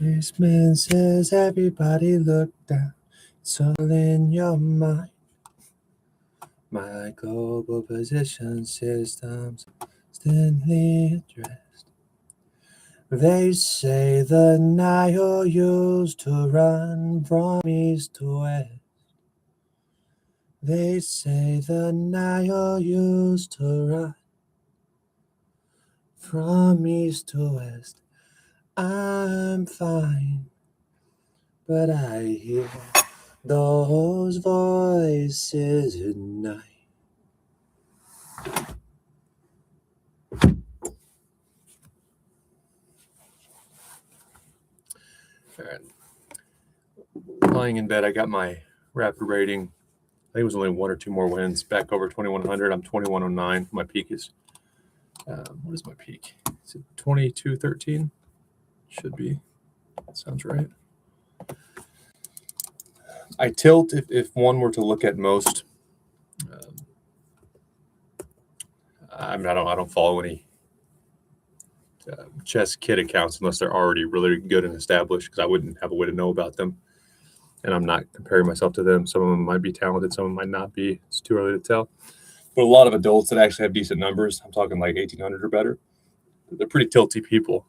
Spaceman says everybody look down. It's all in your mind. My global position systems constantly addressed. They say the Nile used to run from east to west. They say the Nile used to run from east to west. I'm fine, but I hear those voices at night. All right. Lying in bed, I got my rapid rating. I think it was only one or two more wins. Back over 2,100. I'm 2,109. My peak is, what is my peak? Is it 2,213? Should be. That sounds right. I tilt if one were to look at most. I don't follow any chess kit accounts unless they're already really good and established, because I wouldn't have a way to know about them. And I'm not comparing myself to them. Some of them might be talented, some of them might not be. It's too early to tell. But a lot of adults that actually have decent numbers, I'm talking like 1,800 or better, they're pretty tilty people.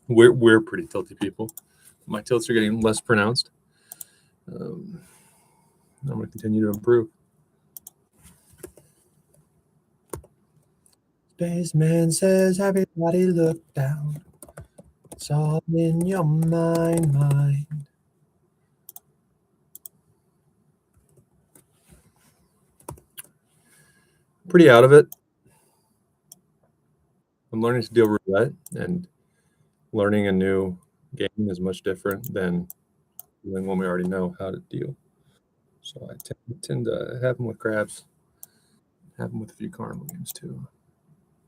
We're pretty tilty people. My tilts are getting less pronounced. I'm going to continue to improve. Spaceman says everybody look down. It's all in your mind. Pretty out of it. I'm learning to deal roulette, and learning a new game is much different than doing one we already know how to deal. So I tend to have them with craps, have them with a few carnival games too.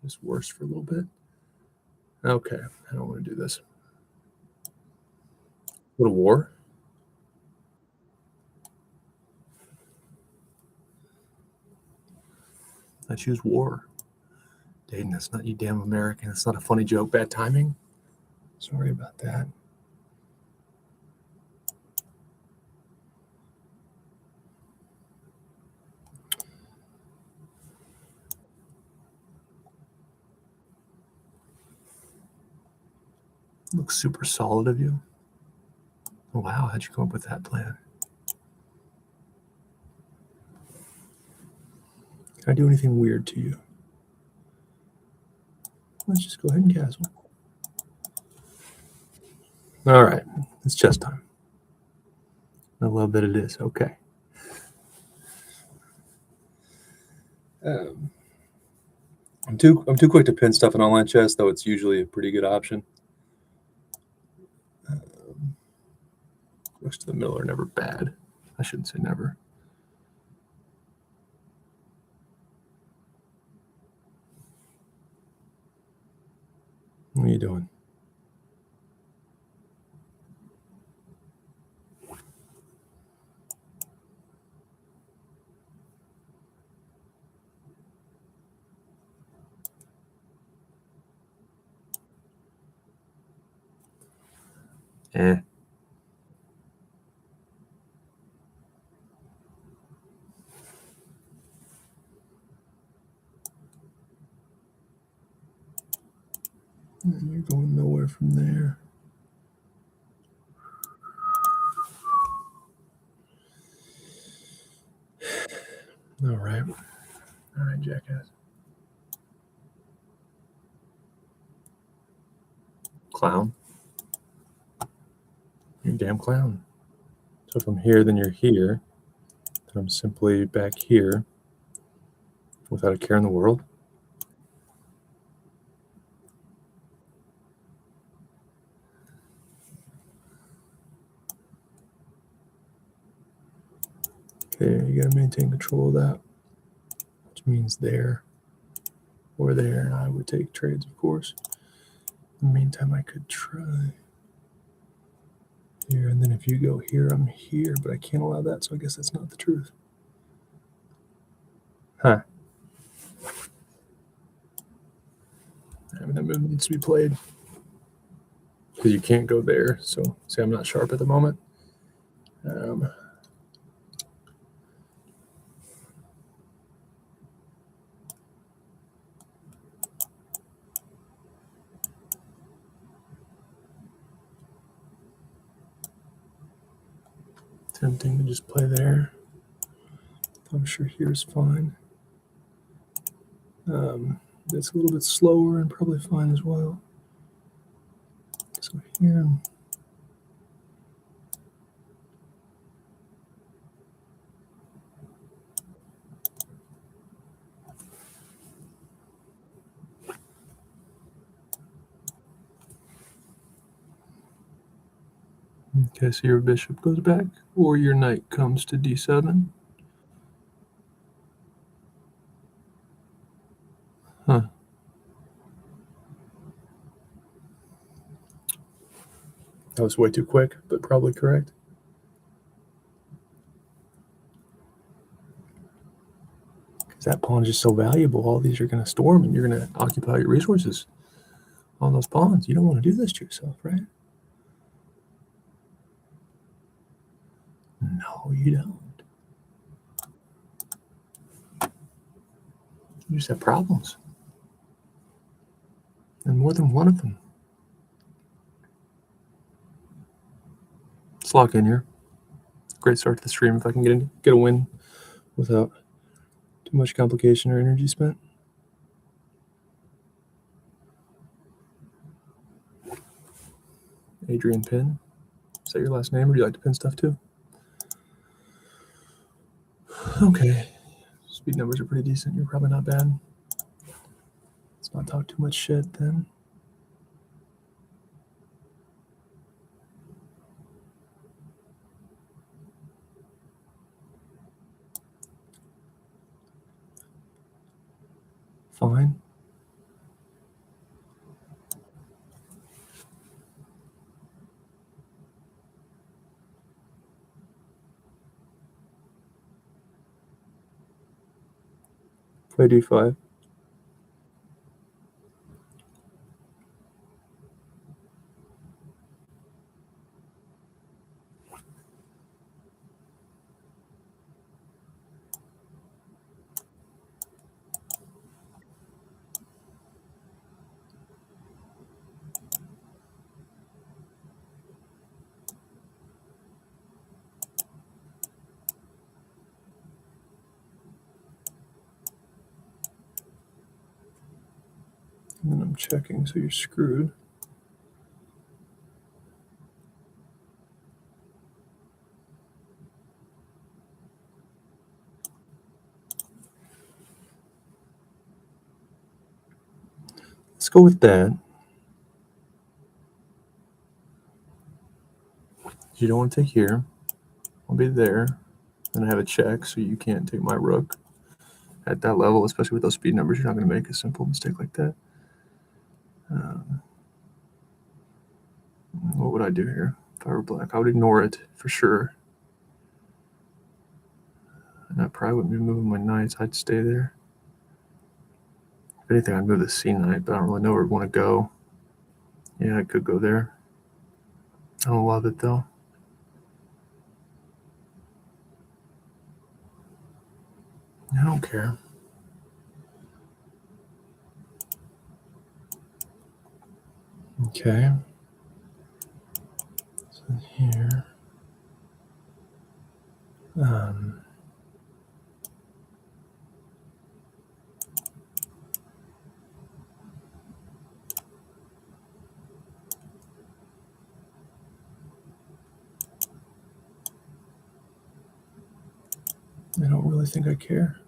Just worse for a little bit. Okay, I don't want to do this. Go to war? I choose war. Dayton, that's not you damn American. It's not a funny joke. Bad timing. Sorry about that. Looks super solid of you. Wow, how'd you come up with that plan? Can I do anything weird to you? Let's just go ahead and castle. All right, it's chess time. A little bit it is. Okay. I'm too quick to pin stuff in online chess, though it's usually a pretty good option. Rooks to the middle are never bad. I shouldn't say never. What are you doing? Eh. You're going nowhere from there. All right, jackass. Clown. You're a damn clown. So if I'm here, then you're here. Then I'm simply back here without a care in the world. Okay, you gotta maintain control of that, which means there or there, and I would take trades, of course. In the meantime, I could try here, and then if you go here, I'm here, but I can't allow that, so I guess that's not the truth. Huh. I mean, that move needs to be played. because you can't go there. So see, I'm not sharp at the moment. Tempting to just play there. I'm sure here's fine. That's a little bit slower and probably fine as well. So here. Okay, so your bishop goes back, or your knight comes to d7. Huh. That was way too quick, but probably correct. Because that pawn is just so valuable. All these are going to storm, and you're going to occupy your resources on those pawns. You don't want to do this to yourself, right? No, you don't. You just have problems. And more than one of them. Let's lock in here. Great start to the stream. If I can get a win without too much complication or energy spent. Adrian Pin. Is that your last name, or do you like to pin stuff too? Okay. Speed numbers are pretty decent. You're probably not bad. Let's not talk too much shit then. Fine. Play d5. And then I'm checking, so you're screwed. Let's go with that. You don't want to take here. I'll be there. And I have a check, so you can't take my rook at that level, especially with those speed numbers. You're not going to make a simple mistake like that. What would I do here if I were black? I would ignore it for sure. And I probably wouldn't be moving my knights. I'd stay there. If anything, I'd move the C knight, but I don't really know where I'd want to go. Yeah, I could go there. I don't love it though. I don't care. Okay. So here. I don't really think I care.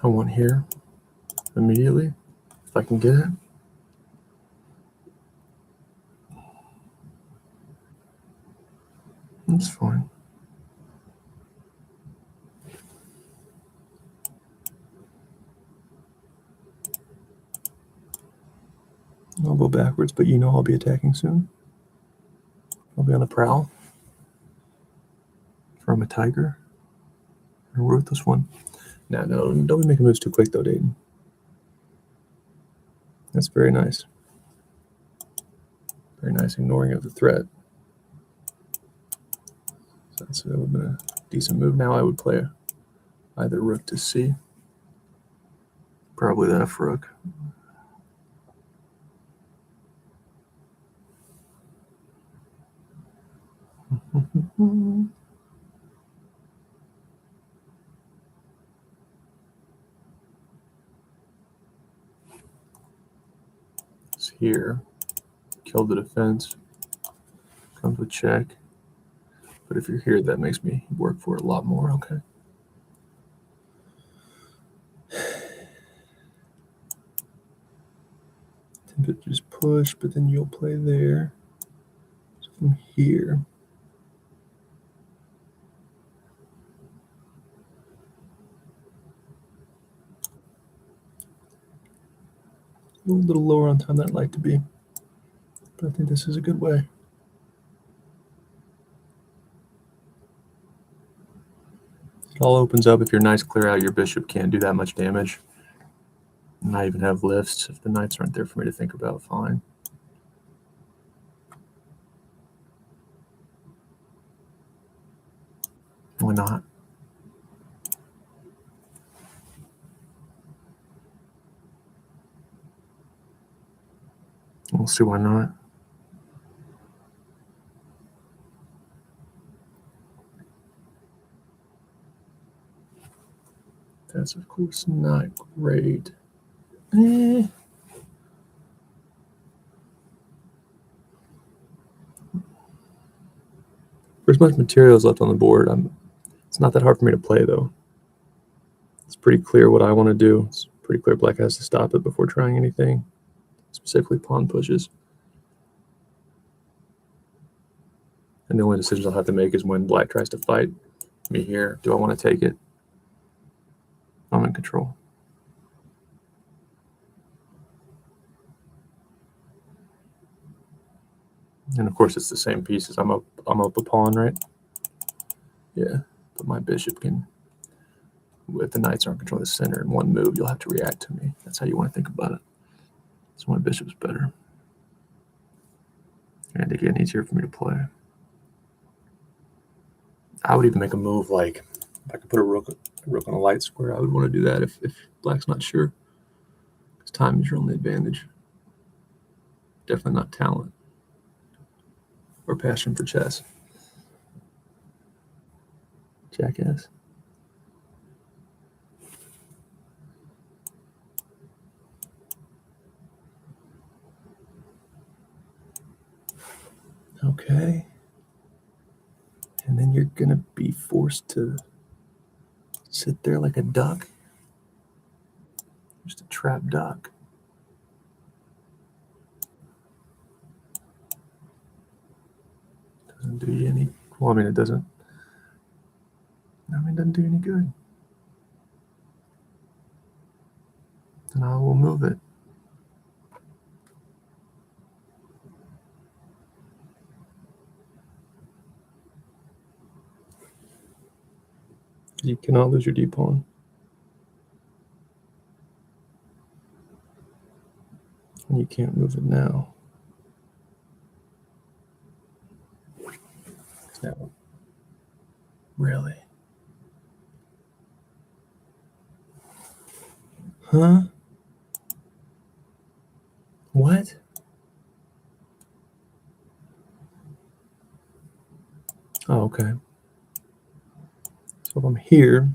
I want here immediately, if I can get it. That's fine. I'll go backwards, but you know I'll be attacking soon. I'll be on the prowl from a tiger. A ruthless one. No, don't be making moves too quick though, Dayton. That's very nice. Very nice ignoring of the threat. So that would have been a decent move. Now I would play either rook to c. Probably the f rook. It's here. Kill the defense. Comes with check. But if you're here, that makes me work for it a lot more. Okay. Tempted to just push, but then you'll play there. So from here. A little lower on time than I'd like to be. But I think this is a good way. It all opens up. If your knights clear out, your bishop can't do that much damage. And I even have lifts. If the knights aren't there for me to think about, fine. Why not? We'll see why not. That's, of course, not great. There's much materials left on the board. It's not that hard for me to play, though. It's pretty clear what I want to do. It's pretty clear black has to stop it before trying anything, specifically pawn pushes. And the only decisions I'll have to make is when black tries to fight me here. Do I want to take it? I'm in control. And of course, it's the same pieces. I'm up a pawn, right? Yeah, but my bishop can. If the knights aren't controlling the center in one move, you'll have to react to me. That's how you want to think about it. So my bishop's better. And again, easier for me to play. I would even make a move like if I could put a rook on a light square, I would want to do that if black's not sure. Because time is your only advantage. Definitely not talent or passion for chess. Jackass. Okay. And then you're going to be forced to sit there like a duck. Just a trap duck. Doesn't do you any... Well, I mean, it doesn't... I mean, it doesn't do you any good. Then I will move it. You cannot lose your d-pawn. And you can't move it now. No. Really? Huh? What? Oh, okay. So if I'm here,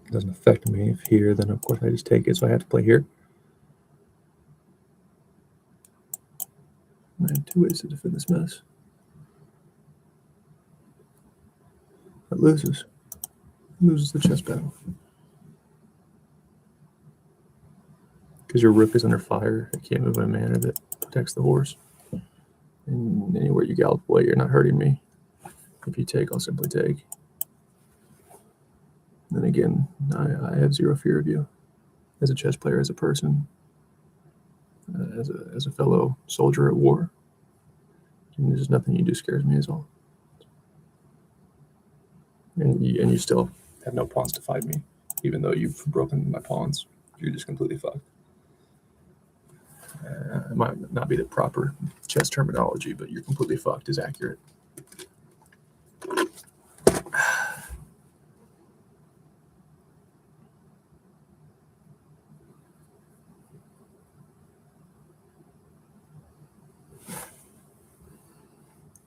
it doesn't affect me. If here, then of course I just take it, so I have to play here. I have two ways to defend this mess. It loses. It loses the chess battle. Because your rook is under fire, it can't move in a manner that protects the horse. And anywhere you gallop away, you're not hurting me. If you take, I'll simply take. And then again, I have zero fear of you as a chess player, as a person, as a fellow soldier at war. And there's nothing you do scares me, is all. And you still have no pawns to fight me, even though you've broken my pawns. You're just completely fucked. It might not be the proper chess terminology, but you're completely fucked is accurate.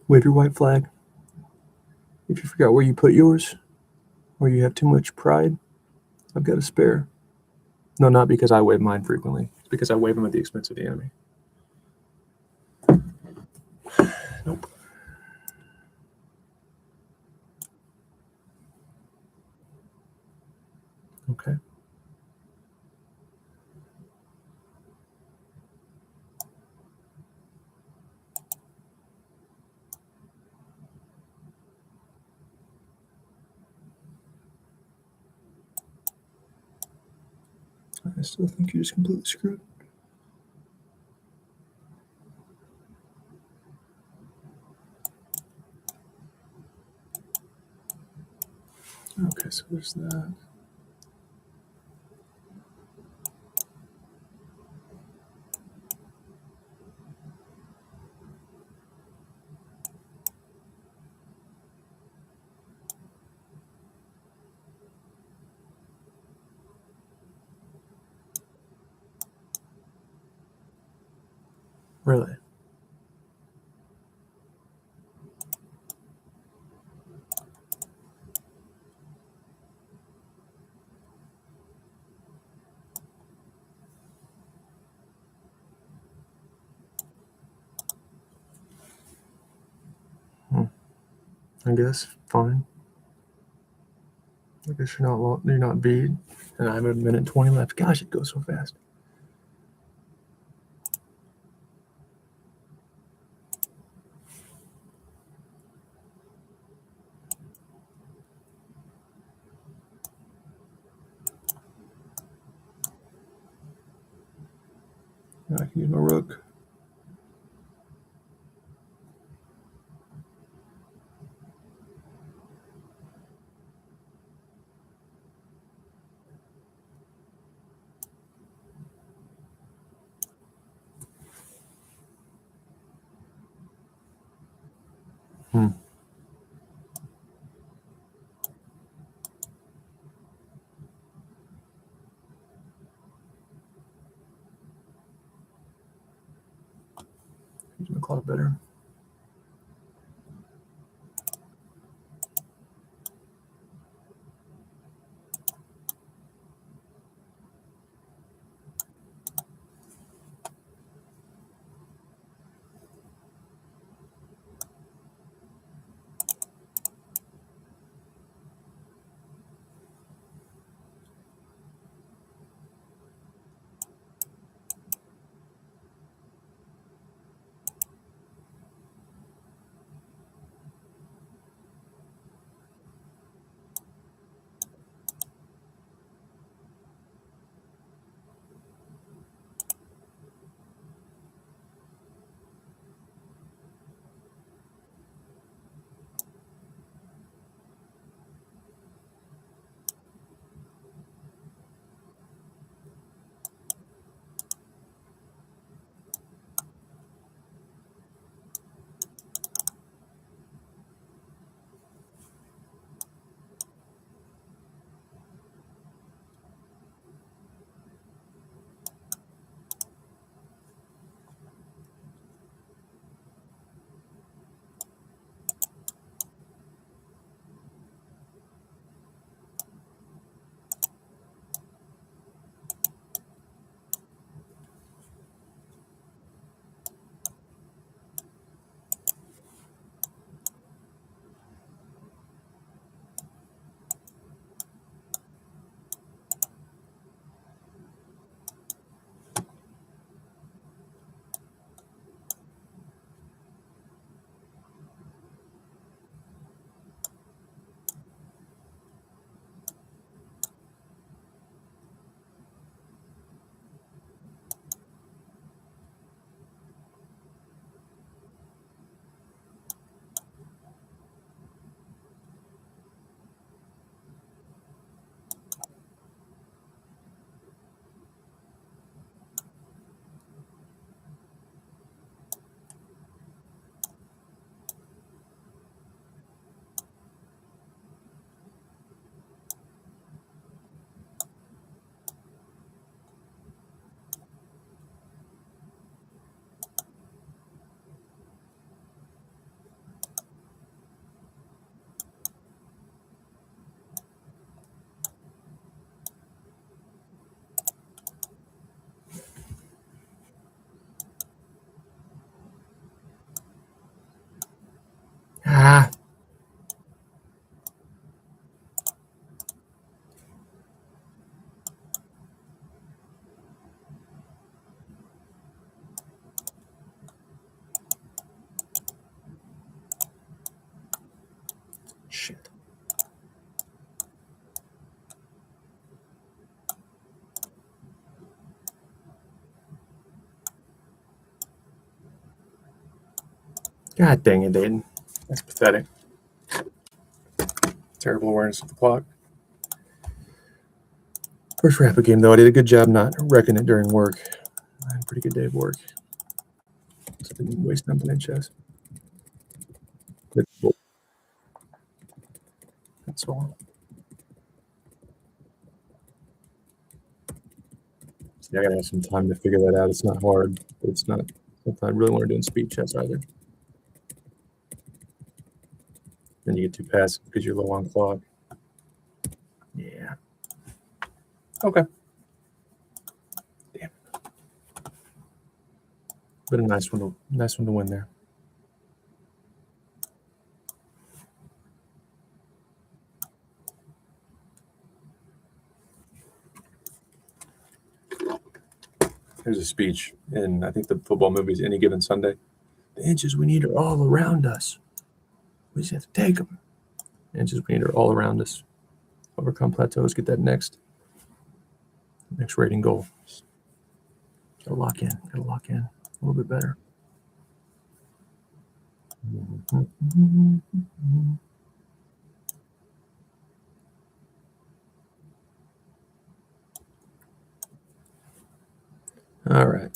Wave your white flag. If you forgot where you put yours, or you have too much pride, I've got a spare. No, not because I wave mine frequently. It's because I wave them at the expense of the enemy. Nope. Okay. I still think you're just completely screwed. Okay, so there's that. Really? I guess fine. I guess you're not beat, and I have a minute 20 left. Gosh, it goes so fast. Now I can use my rook. Use my clock better. Ah. Shit. God dang it, Dayton. That's pathetic. Terrible awareness of the clock. First rapid game, though, I did a good job not wrecking it during work. I had a pretty good day of work. So I didn't waste time playing chess. That's all. See, I gotta have some time to figure that out. It's not hard, but it's not something I really want to do in speed chess either. Then you get too passive because you're low on clock. Yeah. Okay. Damn. But a nice one to win there. There's a speech in I think the football movies Any Given Sunday. The inches we need are all around us. We just have to take them. The inches we need are all around us. Overcome plateaus. Get that next rating goal. Gotta lock in. Gotta lock in a little bit better. All right.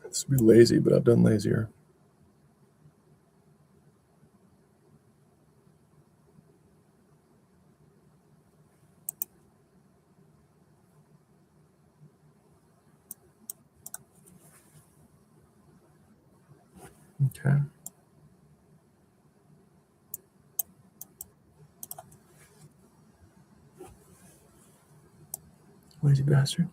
This would be lazy, but I've done lazier. Okay. Lazy bastard.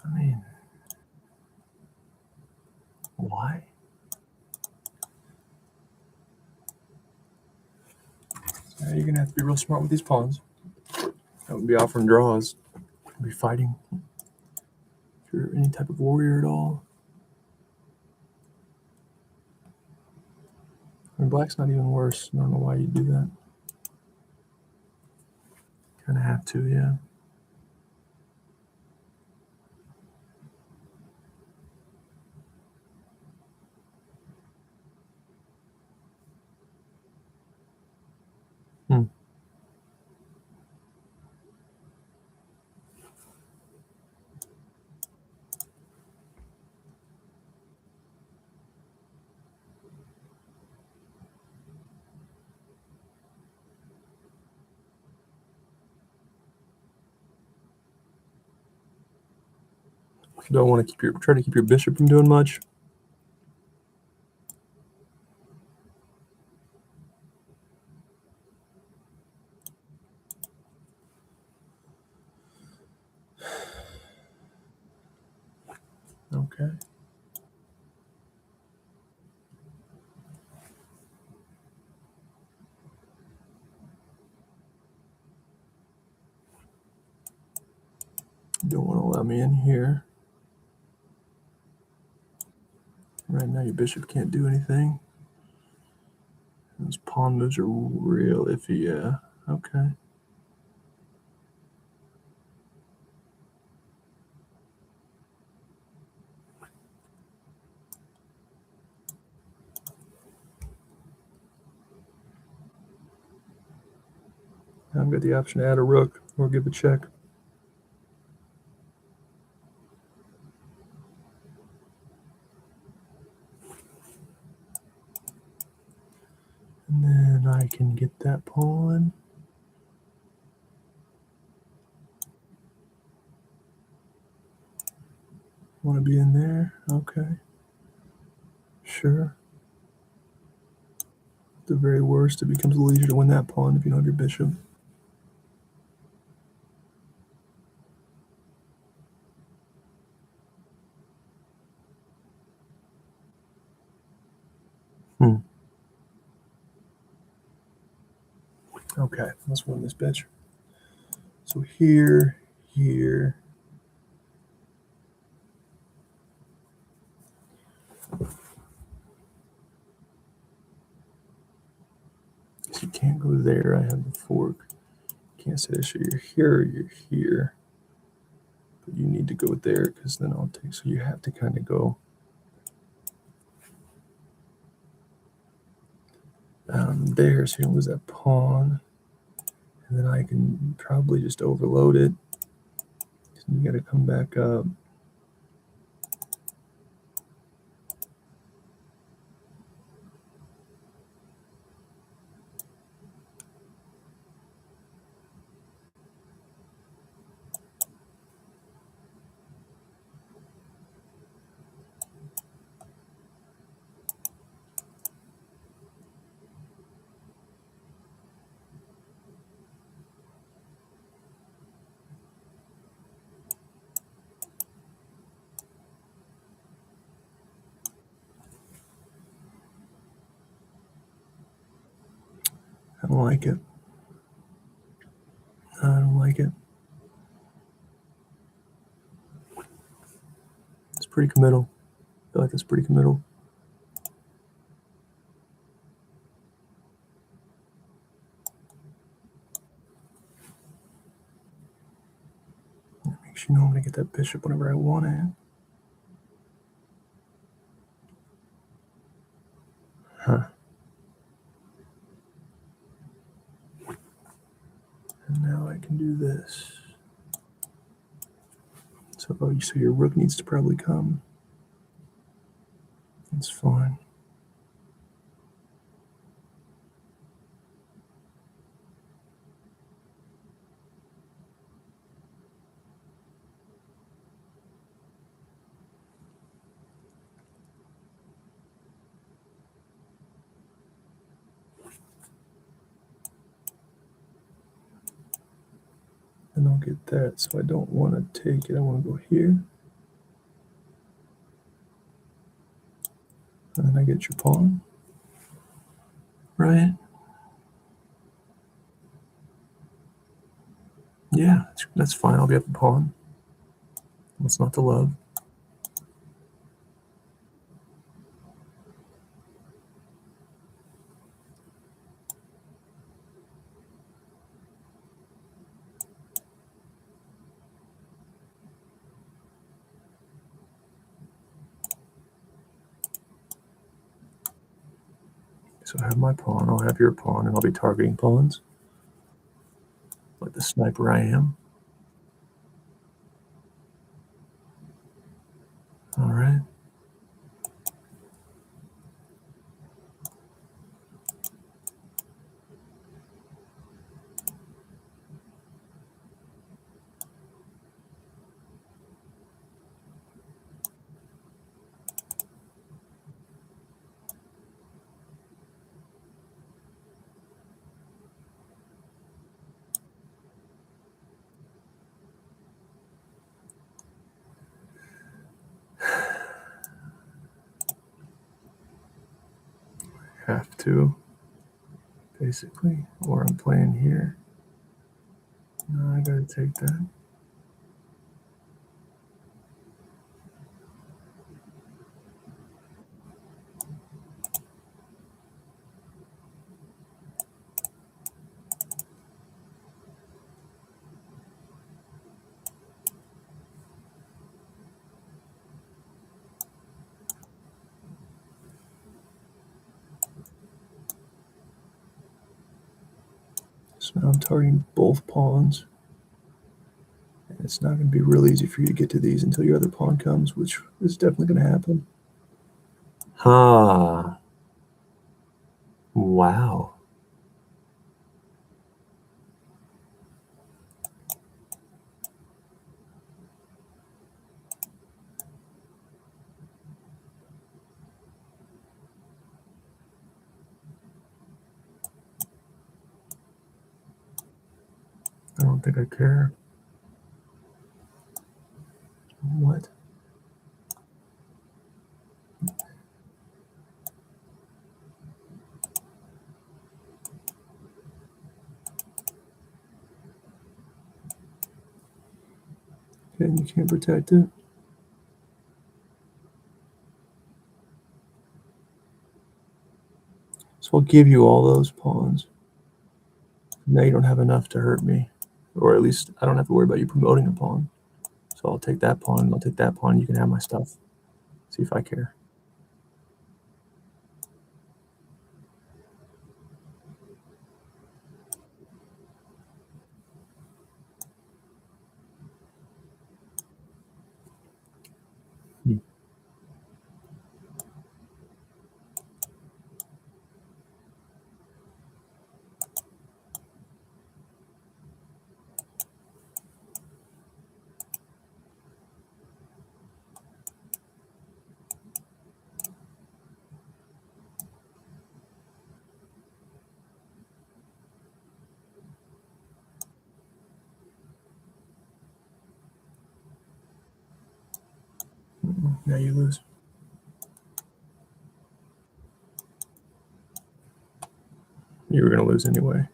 I mean, why? You're going to have to be real smart with these pawns. I would be offering draws. I'd be fighting. If you're any type of warrior at all. I mean, black's not even worse. I don't know why you do that. Kind of have to, yeah. Hmm. You don't want to try to keep your bishop from doing much. Okay. don't want to allow me in here. Right now your bishop can't do anything. Those pawn moves are real iffy, yeah. Okay. I've got the option to add a rook or give a check. And then I can get that pawn. Want to be in there? Okay. Sure. At the very worst, it becomes a little easier to win that pawn if you don't have your bishop. Okay, let's win this bitch. So here. You can't go there. I have the fork. Can't say this. You're here or you're here. But you need to go there because then I'll take. So you have to kind of go there. So you don't lose that pawn. And then I can probably just overload it. So you got to come back up. I don't like it. I don't like it. It's pretty committal. I feel like it's pretty committal. It makes you know I'm going to get that bishop whenever I want it. Huh. And now I can do this. So your rook needs to probably come. That's fine. And I'll get that. So I don't want to take it. I want to go here. And then I get your pawn. Right? Yeah, that's fine. I'll be up a pawn. What's not to love? So I have my pawn. I'll have your pawn, and I'll be targeting pawns. Like the sniper I am. All right. Have to, basically, or I'm playing here. No, I gotta take that. So now I'm targeting both pawns. And it's not going to be real easy for you to get to these until your other pawn comes, which is definitely going to happen. Huh. Wow. I don't think I care. What? Okay, you can't protect it. So I'll give you all those pawns. Now you don't have enough to hurt me. Or at least I don't have to worry about you promoting a pawn. So I'll take that pawn, I'll take that pawn, you can have my stuff. See if I care. Hmm. Now you lose. You were going to lose anyway.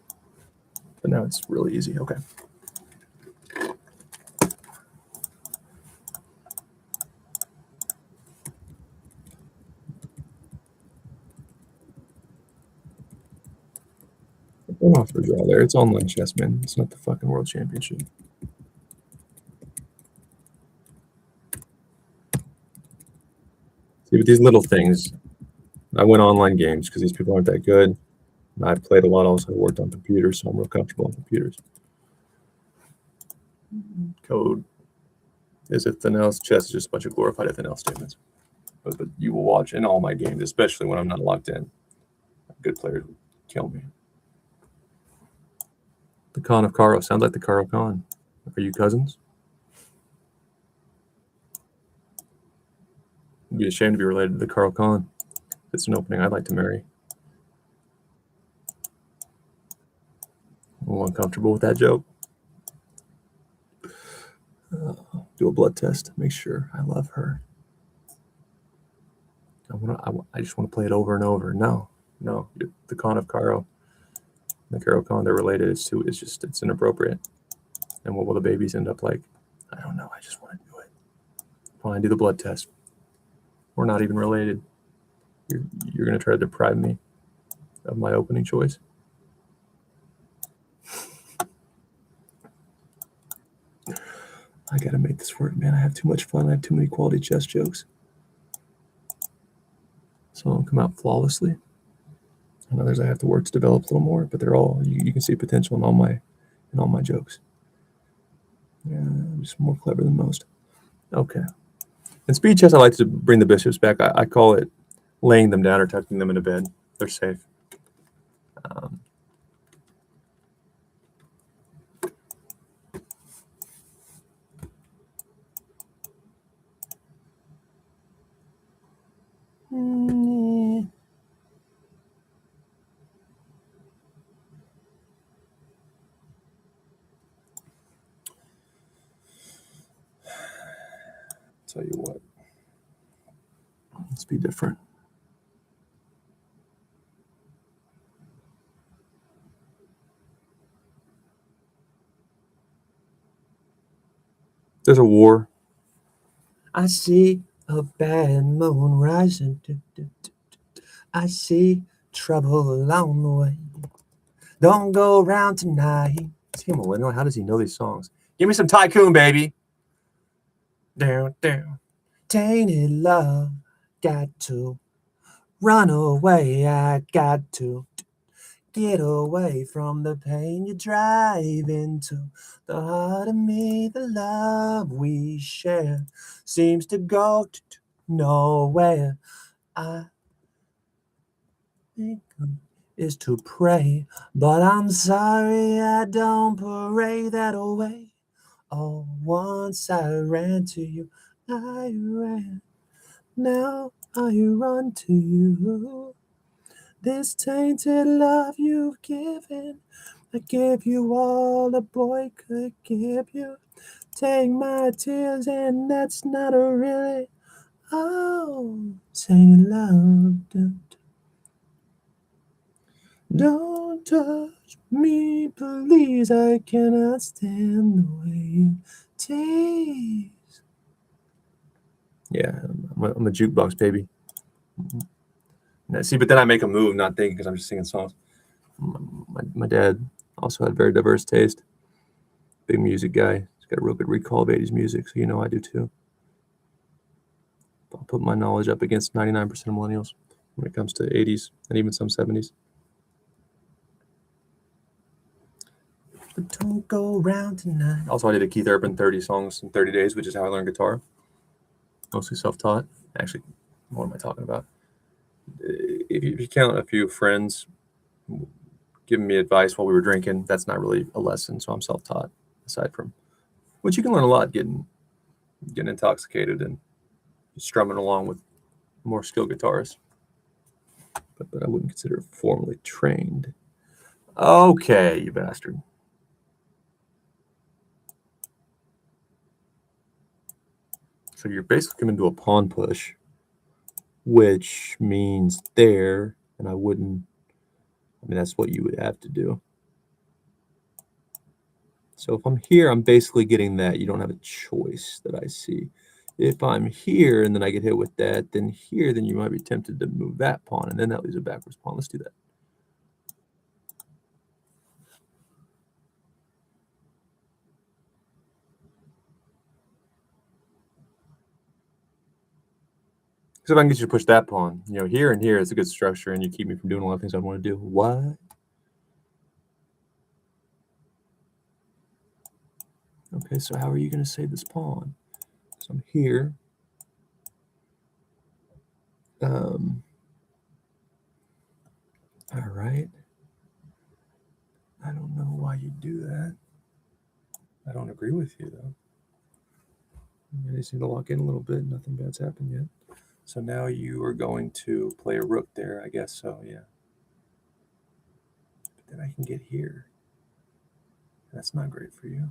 But now it's really easy. Okay. Don't off for a draw there. It's online chess, man. It's not the fucking world championship. See, with these little things, I win online games because these people aren't that good. I've played a lot. Also, worked on computers, so I'm real comfortable on computers. Code is FNL. Chess is just a bunch of glorified FNL statements. But you will watch in all my games, especially when I'm not locked in. Good players would kill me. The Khan of Karo sounds like the Karo Khan. Are you cousins? I'd be ashamed to be related to the Karo Khan. It's an opening I'd like to marry. I'm uncomfortable with that joke. Do a blood test. Make sure I love her. I just want to play it over and over. No, the Khan of Karo, the Karo Khan, they're related. It's inappropriate. And what will the babies end up like? I don't know. I just want to do it. Fine, do the blood test. We're not even related. You're going to try to deprive me of my opening choice. I got to make this work, man. I have too much fun. I have too many quality chess jokes. Some of them come out flawlessly. And others I have to work to develop a little more, but they're all, you can see potential in all my jokes. Yeah, I'm just more clever than most. Okay. In speed chess, I like to bring the bishops back. I call it laying them down or tucking them into bed. They're safe. Tell you what, let's be different. There's a war. I see a bad moon rising. I see trouble along the way. Don't go around tonight. Is he a millennial? How does he know these songs? Give me some Tycoon, baby. Down, down. Tainted love, got to run away. I got to get away from the pain you drive into the heart of me. The love we share seems to go nowhere. I think is to pray, but I'm sorry I don't pray that away. Oh, once I ran to you, I ran. Now I run to you. This tainted love you've given, I give you all a boy could give you. Take my tears, and that's not a really tainted love. Don't touch me, please. I cannot stand the way you taste. Yeah, I'm a jukebox baby. Now, see, but then I make a move, not thinking, because I'm just singing songs. My dad also had very diverse taste. Big music guy. He's got a real good recall of 80s music, so you know I do too. I'll put my knowledge up against 99% of millennials when it comes to 80s and even some 70s. But don't go around tonight. Also, I did a Keith Urban 30 songs in 30 days, which is how I learned guitar. Mostly self-taught. Actually, what am I talking about? If you count a few friends giving me advice while we were drinking, that's not really a lesson, so I'm self-taught, aside from which you can learn a lot getting intoxicated and strumming along with more skilled guitarists. But I wouldn't consider it formally trained. Okay, you bastard. So you're basically coming to a pawn push, which means there, and I mean, that's what you would have to do. So if I'm here, I'm basically getting that. You don't have a choice that I see. If I'm here and then I get hit with that, then here, then you might be tempted to move that pawn, and then that leaves a backwards pawn. Let's do that. Because if I can get you to push that pawn, here and here is a good structure, and you keep me from doing a lot of things I want to do. What? Okay, so how are you going to save this pawn? So I'm here. All right. I don't know why you do that. I don't agree with you, though. You just need to lock in a little bit. Nothing bad's happened yet. So now you are going to play a rook there, I guess so, yeah. But then I can get here. That's not great for you.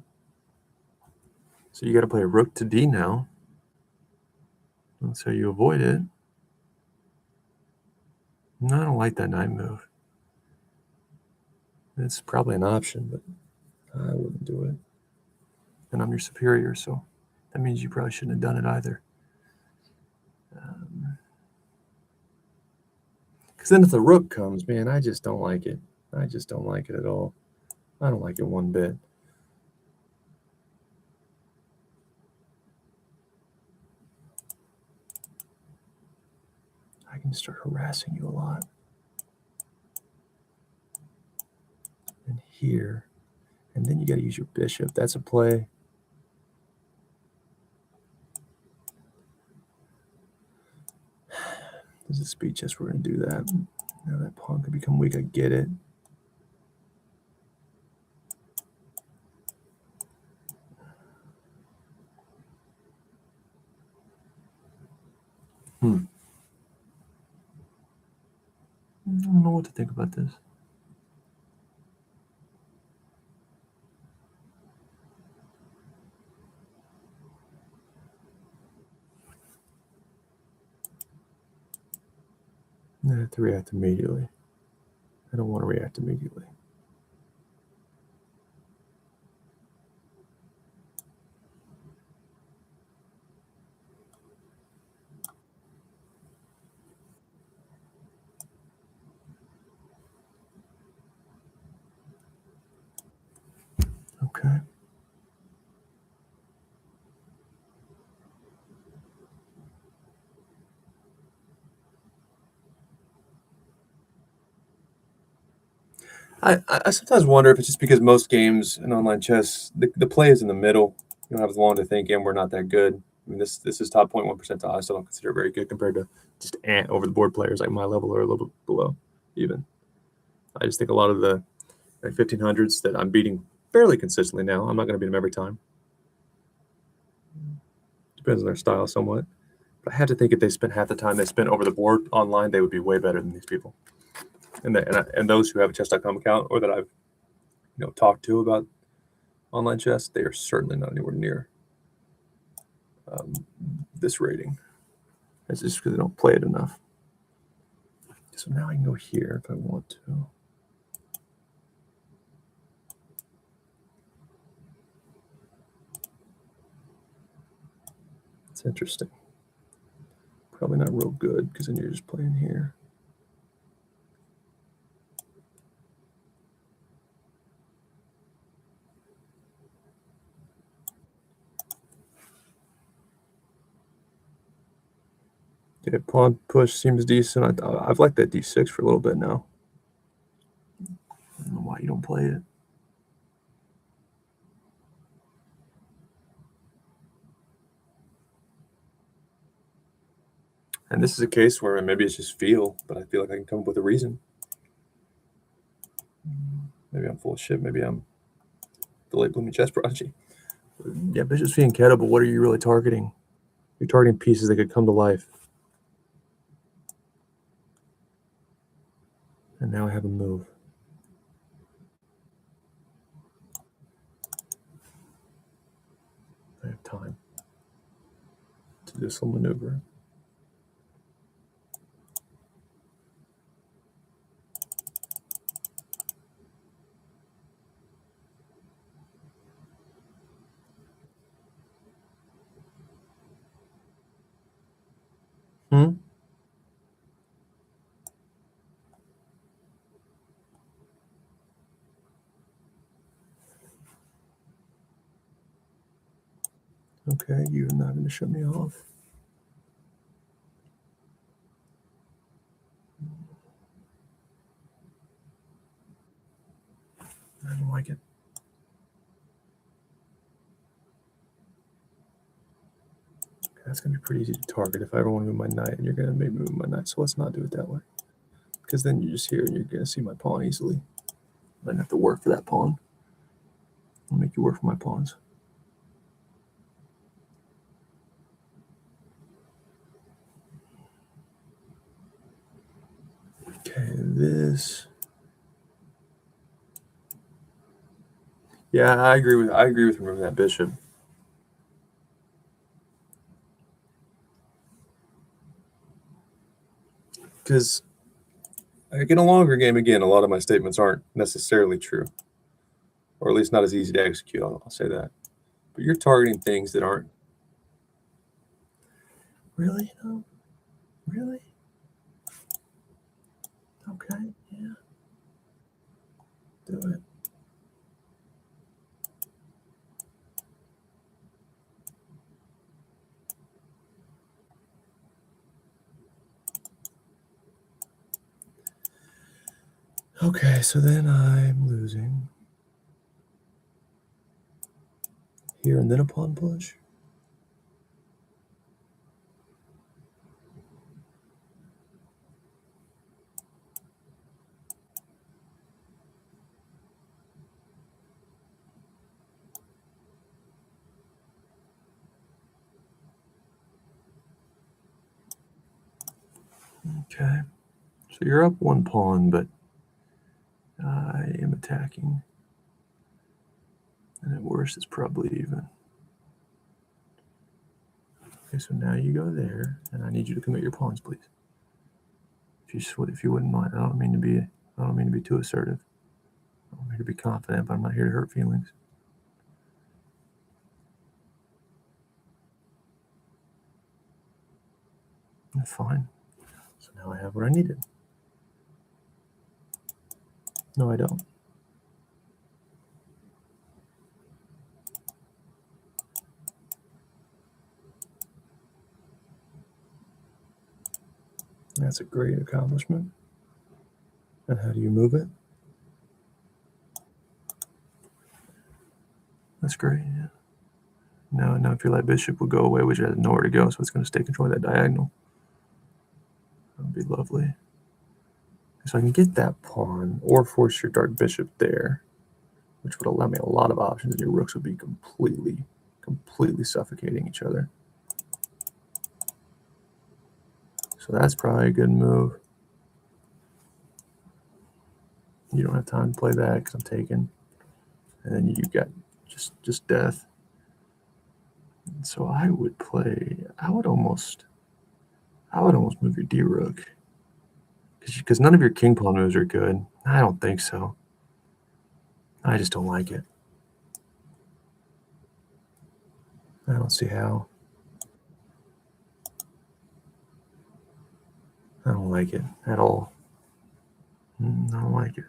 So you got to play a rook to D now. And so you avoid it. No, I don't like that knight move. It's probably an option, but I wouldn't do it. And I'm your superior, so that means you probably shouldn't have done it either. Because then if the rook comes, man, I just don't like it. I just don't like it at all. I don't like it one bit. I can start harassing you a lot. And here. And then you got to use your bishop. That's a play. There's a speed chess. We're going to do that. Now that pawn could become weak. I get it. I don't know what to think about this. I have to react immediately. I don't want to react immediately. Okay. I sometimes wonder if it's just because most games in online chess, the play is in the middle. You don't have as long to think, and we're not that good. I mean, this is top 0.1 percentile. I still don't consider it very good compared to just over the board players like my level or a little bit below, even. I just think a lot of the 1500s that I'm beating fairly consistently now. I'm not going to beat them every time. Depends on their style somewhat. But I have to think if they spent half the time they spent over the board online, they would be way better than these people. And those who have a chess.com account or that I've talked to about online chess, they are certainly not anywhere near this rating. It's just because they don't play it enough. So now I can go here if I want to. It's interesting. Probably not real good because then you're just playing here. Yeah, pawn push seems decent. I've liked that d6 for a little bit now. I don't know why you don't play it. And this is a case where maybe it's just feel, but I feel like I can come up with a reason. Maybe I'm full of shit. Maybe I'm the late blooming chess prodigy. Yeah, Bishop's being Keto, but what are you really targeting? You're targeting pieces that could come to life. And now I have a move. I have time to do this little maneuver. Hmm? Okay, you're not going to shut me off. I don't like it. Okay, that's going to be pretty easy to target if I ever want to move my knight, and you're going to make me move my knight. So let's not do it that way. Because then you're just here and you're going to see my pawn easily. I don't have to work for that pawn. I'll make you work for my pawns. Okay, this. Yeah, I agree with removing that bishop. Because like in a longer game, again, a lot of my statements aren't necessarily true, or at least not as easy to execute. I'll say that. But you're targeting things that aren't. Really? No? Really? Okay. Yeah. Do it. Okay, so then I'm losing here and then a pawn push. Okay. So you're up one pawn, but I am attacking. And at worst, it's probably even. Okay, so now you go there, and I need you to commit your pawns, please. If you wouldn't mind, I don't mean to be too assertive. I'm here to be confident, but I'm not here to hurt feelings. Fine. So now I have what I needed. No, I don't. That's a great accomplishment. And how do you move it? That's great. Yeah. Now if your light bishop would go away, which has nowhere to go, so it's going to stay controlling that diagonal. That would be lovely. So I can get that pawn or force your dark bishop there, which would allow me a lot of options, and your rooks would be completely suffocating each other. So that's probably a good move. You don't have time to play that because I'm taking. And then you got just death. And so I would almost move your D rook. Because none of your king pawn moves are good. I don't think so. I just don't like it. I don't see how. I don't like it at all. I don't like it.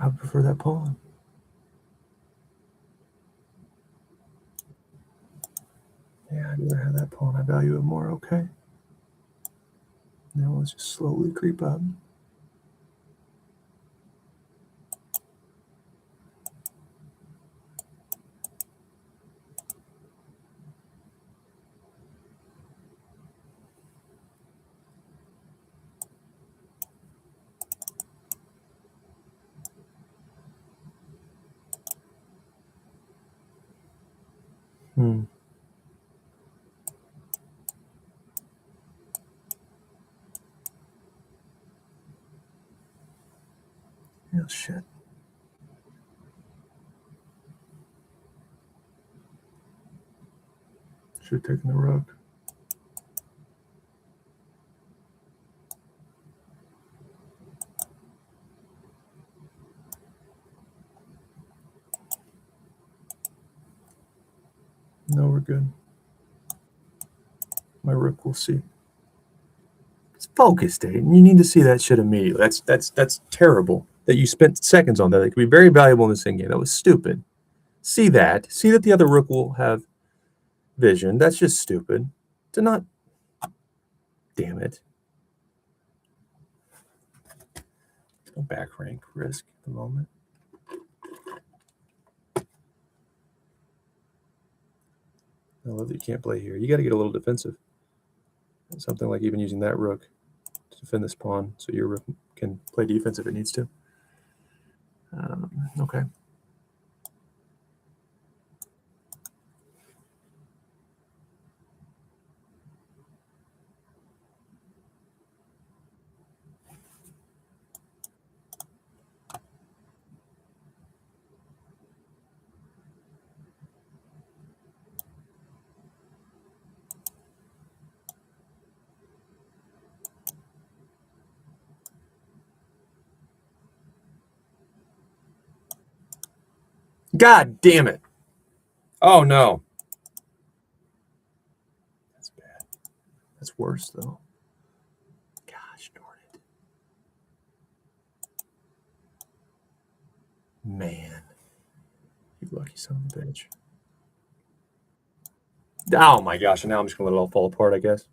I prefer that pawn. Yeah, I'd rather have that pawn. I value it more. Okay. Now let's just slowly creep up. Hmm. Oh, shit. Should have taken the rook. No, we're good. My rook will see. It's focused, Dayton. You need to see that shit immediately. That's terrible that you spent seconds on that. It could be very valuable in this in game. That was stupid. See that. See that the other rook will have vision. That's just stupid. To not. Damn it. No back rank risk at the moment. I love that you can't play here. You got to get a little defensive. Something like even using that rook to defend this pawn, so your rook can play defense if it needs to. Okay. God damn it. Oh, no. That's bad. That's worse, though. Gosh darn it. Man. You lucky son of a bitch. Oh, my gosh. And now I'm just going to let it all fall apart, I guess.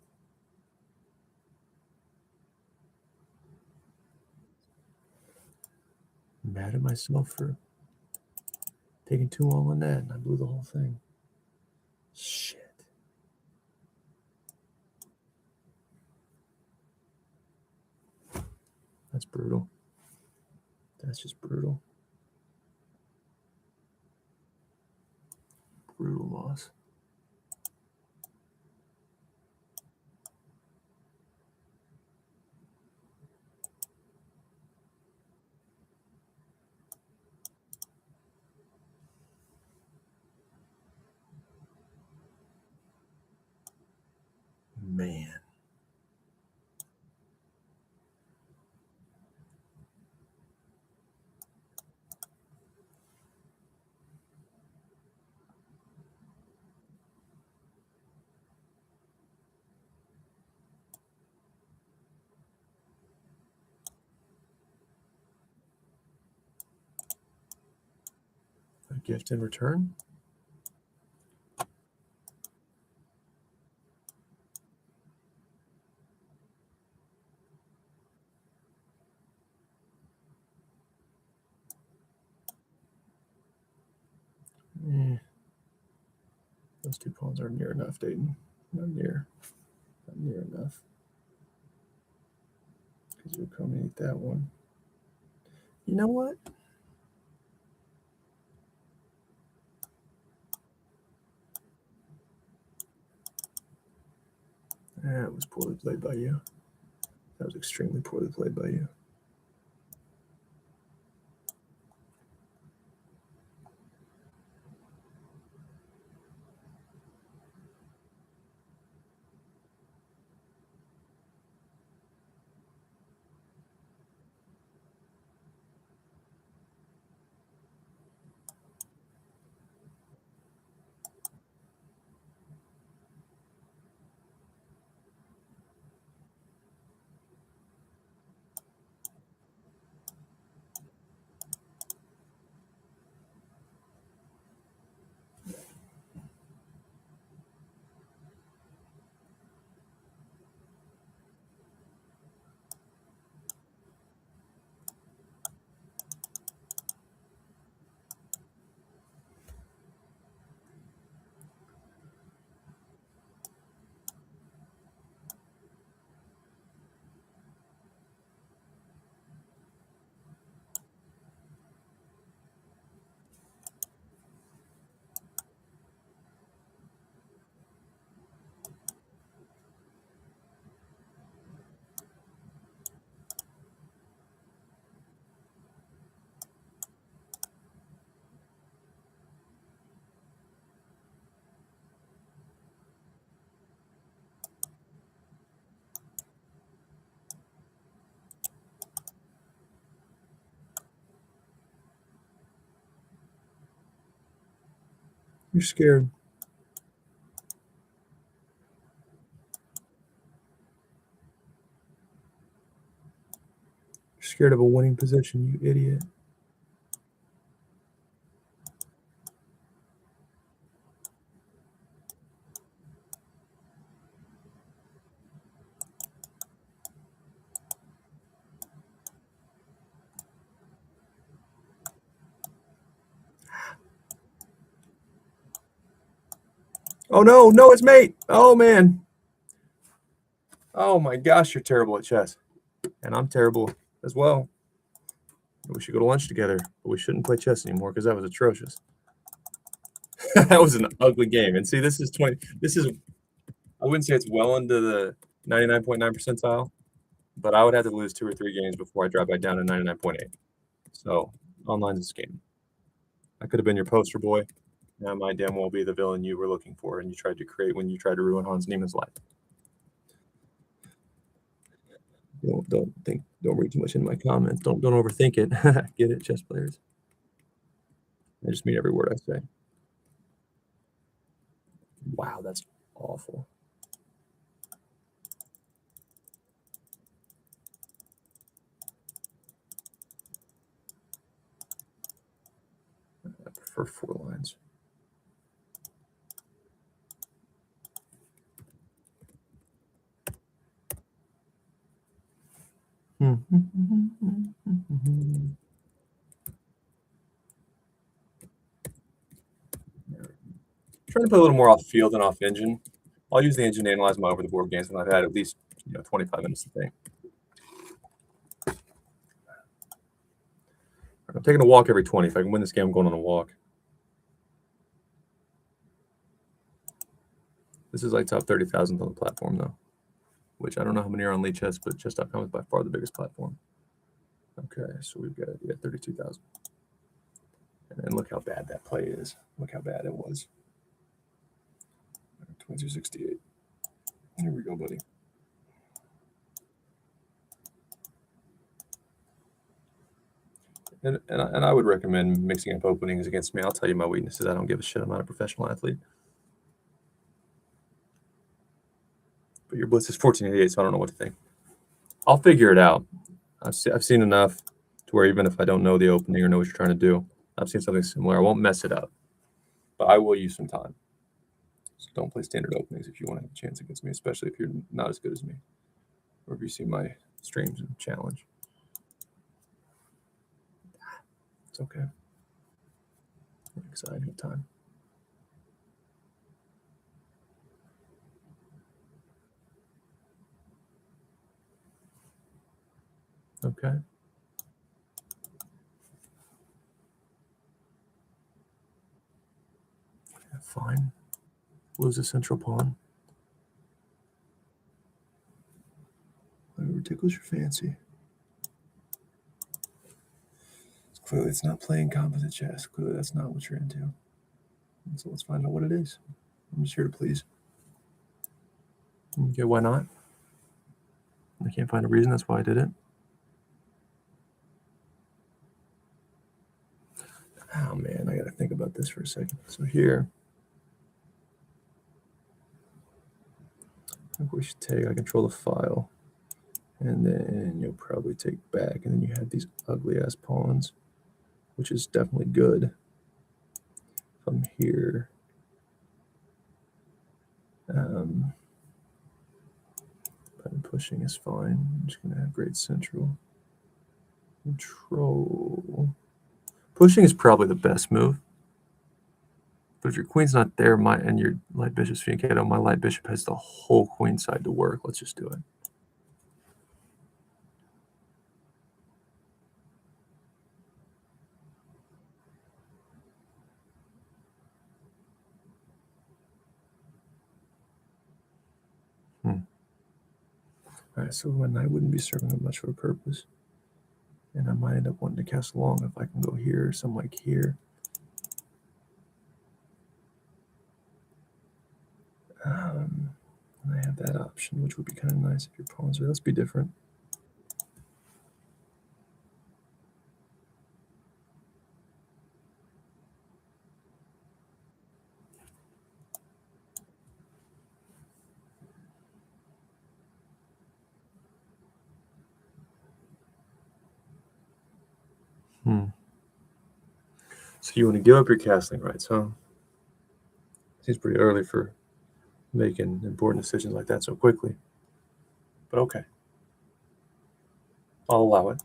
I'm mad at myself for taking too long on that, and I blew the whole thing. Shit. That's brutal. That's just brutal. Brutal loss. Man. gift in return. Those 2 pawns are near enough, Dayton. Not near enough. Because you'll come and eat that one. You know what? That was poorly played by you. That was extremely poorly played by you. You're scared. You're scared of a winning position, you idiot. Oh no, it's mate. Oh man. Oh my gosh, you're terrible at chess. And I'm terrible as well. We should go to lunch together, but we shouldn't play chess anymore because that was atrocious. That was an ugly game. And see, this is I wouldn't say it's well into the 99.9 percentile, but I would have to lose 2 or 3 games before I drop back down to 99.8. So online's a scam. I could have been your poster boy. Now my damn well be the villain you were looking for and you tried to create when you tried to ruin Hans Niemann's life. Don't read too much in my comments. Don't overthink it. Get it, chess players. I just mean every word I say. Wow, that's awful. I prefer 4 lines. Trying to put a little more off field than off engine. I'll use the engine to analyze my over the board games when I've had at least 25 minutes to think. I'm taking a walk every 20. If I can win this game, I'm going on a walk. This is like top 30,000 on the platform, though, which I don't know how many are on Lead Chess, but chess.com is by far the biggest platform. Okay, so we've got 32,000. And then look how bad that play is. Look how bad it was. 2268. Here we go, buddy. And I would recommend mixing up openings against me. I'll tell you my weaknesses. I don't give a shit. I'm not a professional athlete. But your blitz is 1488, so I don't know what to think. I'll figure it out. I've seen enough to where even if I don't know the opening or know what you're trying to do, I've seen something similar. I won't mess it up, but I will use some time. So don't play standard openings if you want to have a chance against me, especially if you're not as good as me, or if you see my streams and challenge. It's okay. Because I need time. Okay. Yeah, fine. Lose a central pawn. Whatever tickles your fancy. Clearly, it's not playing competent chess. Clearly, that's not what you're into. So let's find out what it is. I'm just here to please. Okay, why not? I can't find a reason. That's why I did it. Oh man, I gotta think about this for a second. So here, I think we should take. I control the file, and then you'll probably take back, and then you have these ugly ass pawns, which is definitely good. From here, button pushing is fine. I'm just gonna have great central control. Pushing is probably the best move. But if your queen's not there, and your light bishop's fianchetto, my light bishop has the whole queen side to work. Let's just do it. All right, so my knight wouldn't be serving up much of a purpose. And I might end up wanting to castle long if I can go here or something like here. And I have that option, which would be kind of nice if your pawns are. Let's be different. So you want to give up your castling rights, huh? Seems pretty early for making important decisions like that so quickly. But okay. I'll allow it.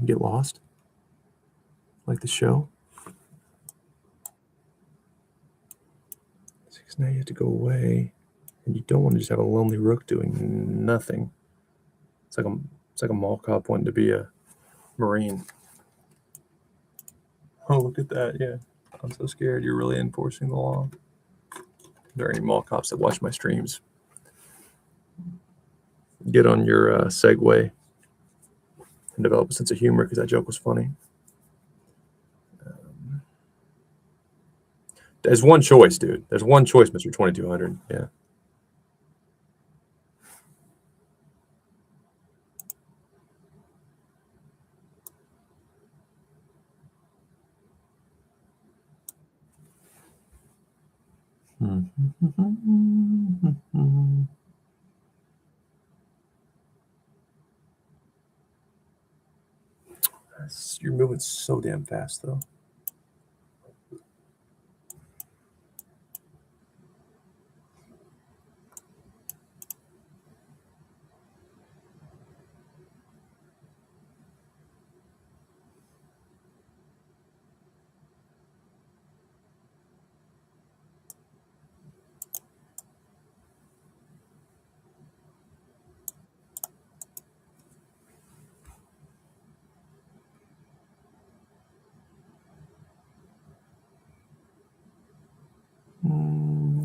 Get lost? Like the show? Because now you have to go away. And you don't want to just have a lonely rook doing nothing. It's like a mall cop wanting to be a Marine. Oh, look at that. Yeah. I'm so scared. You're really enforcing the law. There are any mall cops that watch my streams. Get on your Segway and develop a sense of humor because that joke was funny. There's one choice, dude. There's one choice, Mr. 2200. Yeah. You're moving so damn fast, though.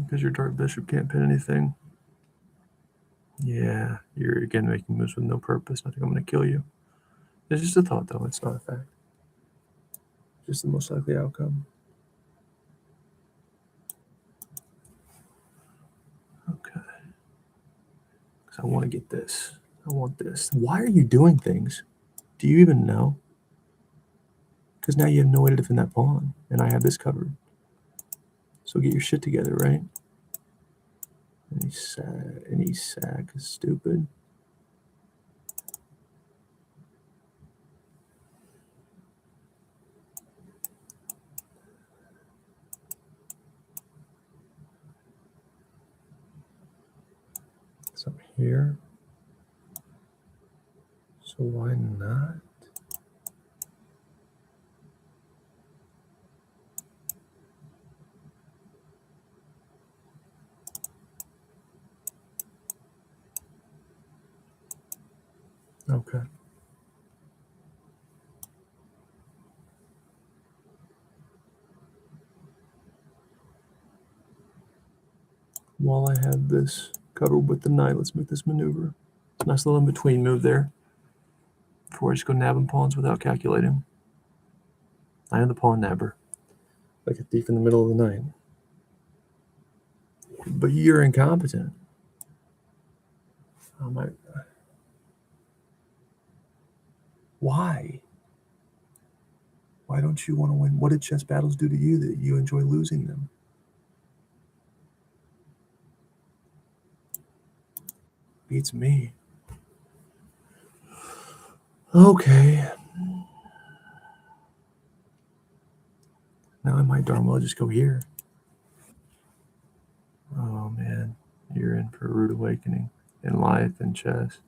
Because your dark bishop can't pin anything. Yeah, you're again making moves with no purpose. I think I'm going to kill you. It's just a thought, though. It's not a fact. Just the most likely outcome. Okay. Because I want to get this. I want this. Why are you doing things? Do you even know? Because now you have no way to defend that pawn, and I have this covered. So So get your shit together, right? Any sack is stupid. Some here. So why not? Okay. While I have this covered with the knight, let's make this maneuver. Nice little in-between move there. Before I just go nabbing pawns without calculating. I am the pawn nabber. Like a thief in the middle of the night. But you're incompetent. Oh my. Why? Why don't you want to win? What did chess battles do to you that you enjoy losing them? Beats me. Okay. Now I might darn well just go here. Oh man, you're in for a rude awakening in life and chess.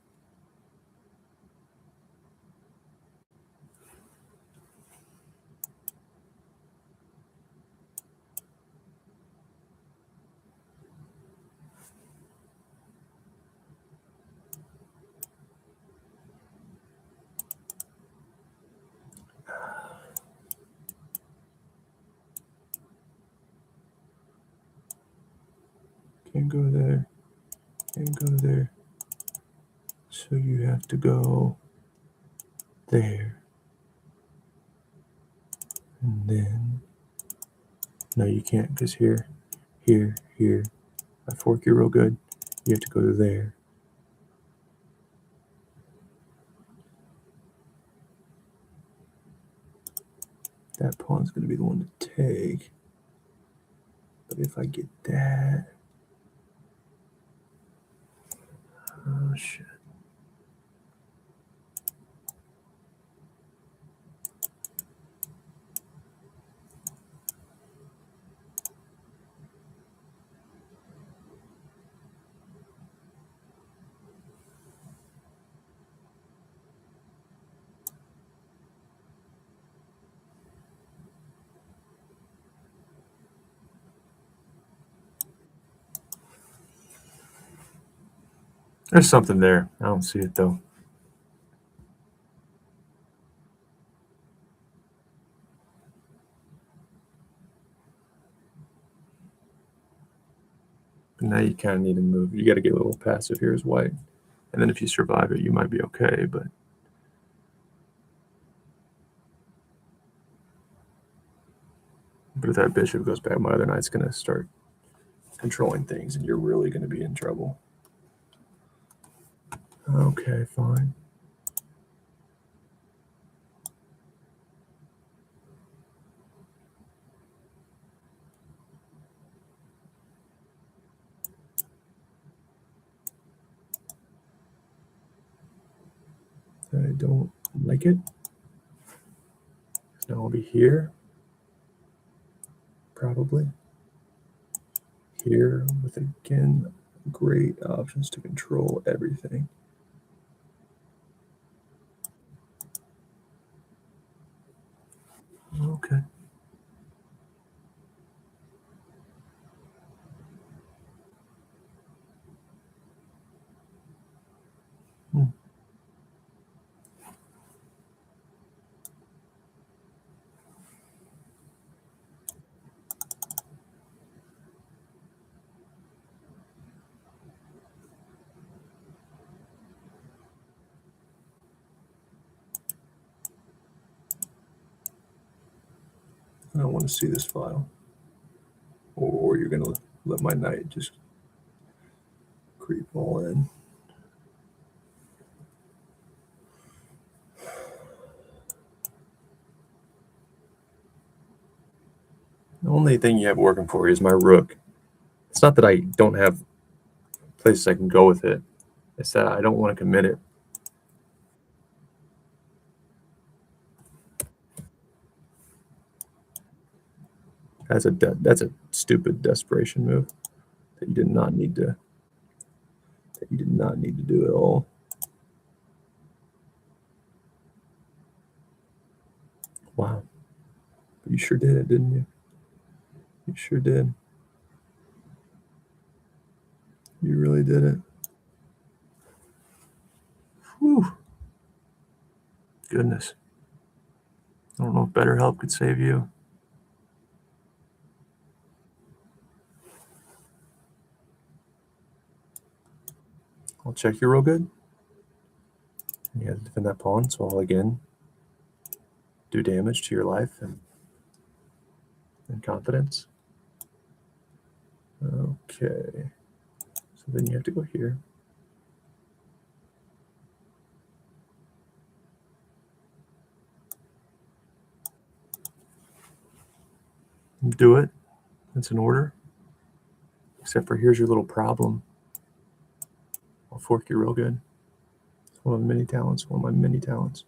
Can't go there. Can't go there. So you have to go there. And then, no, you can't, because here, here, here. I fork you real good. You have to go to there. That pawn's going to be the one to take. But if I get that, oh shit. There's something there. I don't see it though. But now you kind of need to move. You got to get a little passive here as white. And then if you survive it, you might be okay. But if that bishop goes back, my other knight's going to start controlling things, and you're really going to be in trouble. Okay, fine. I don't like it. Now I'll be here, probably. Here with, again, great options to control everything. Okay. I don't want to see this file. Or you're going to let my knight just creep all in. The only thing you have working for you is my rook. It's not that I don't have places I can go with it. It's that I don't want to commit it. That's a stupid desperation move that you did not need to do at all. Wow. But you sure did it, didn't you? You sure did. You really did it. Whew. Goodness. I don't know if better help could save you. I'll check you real good. You have to defend that pawn, so I'll again do damage to your life and confidence. Okay. So then you have to go here. Do it. It's in order. Except for here's your little problem. I'll fork you real good. One of my many talents. One of my many talents.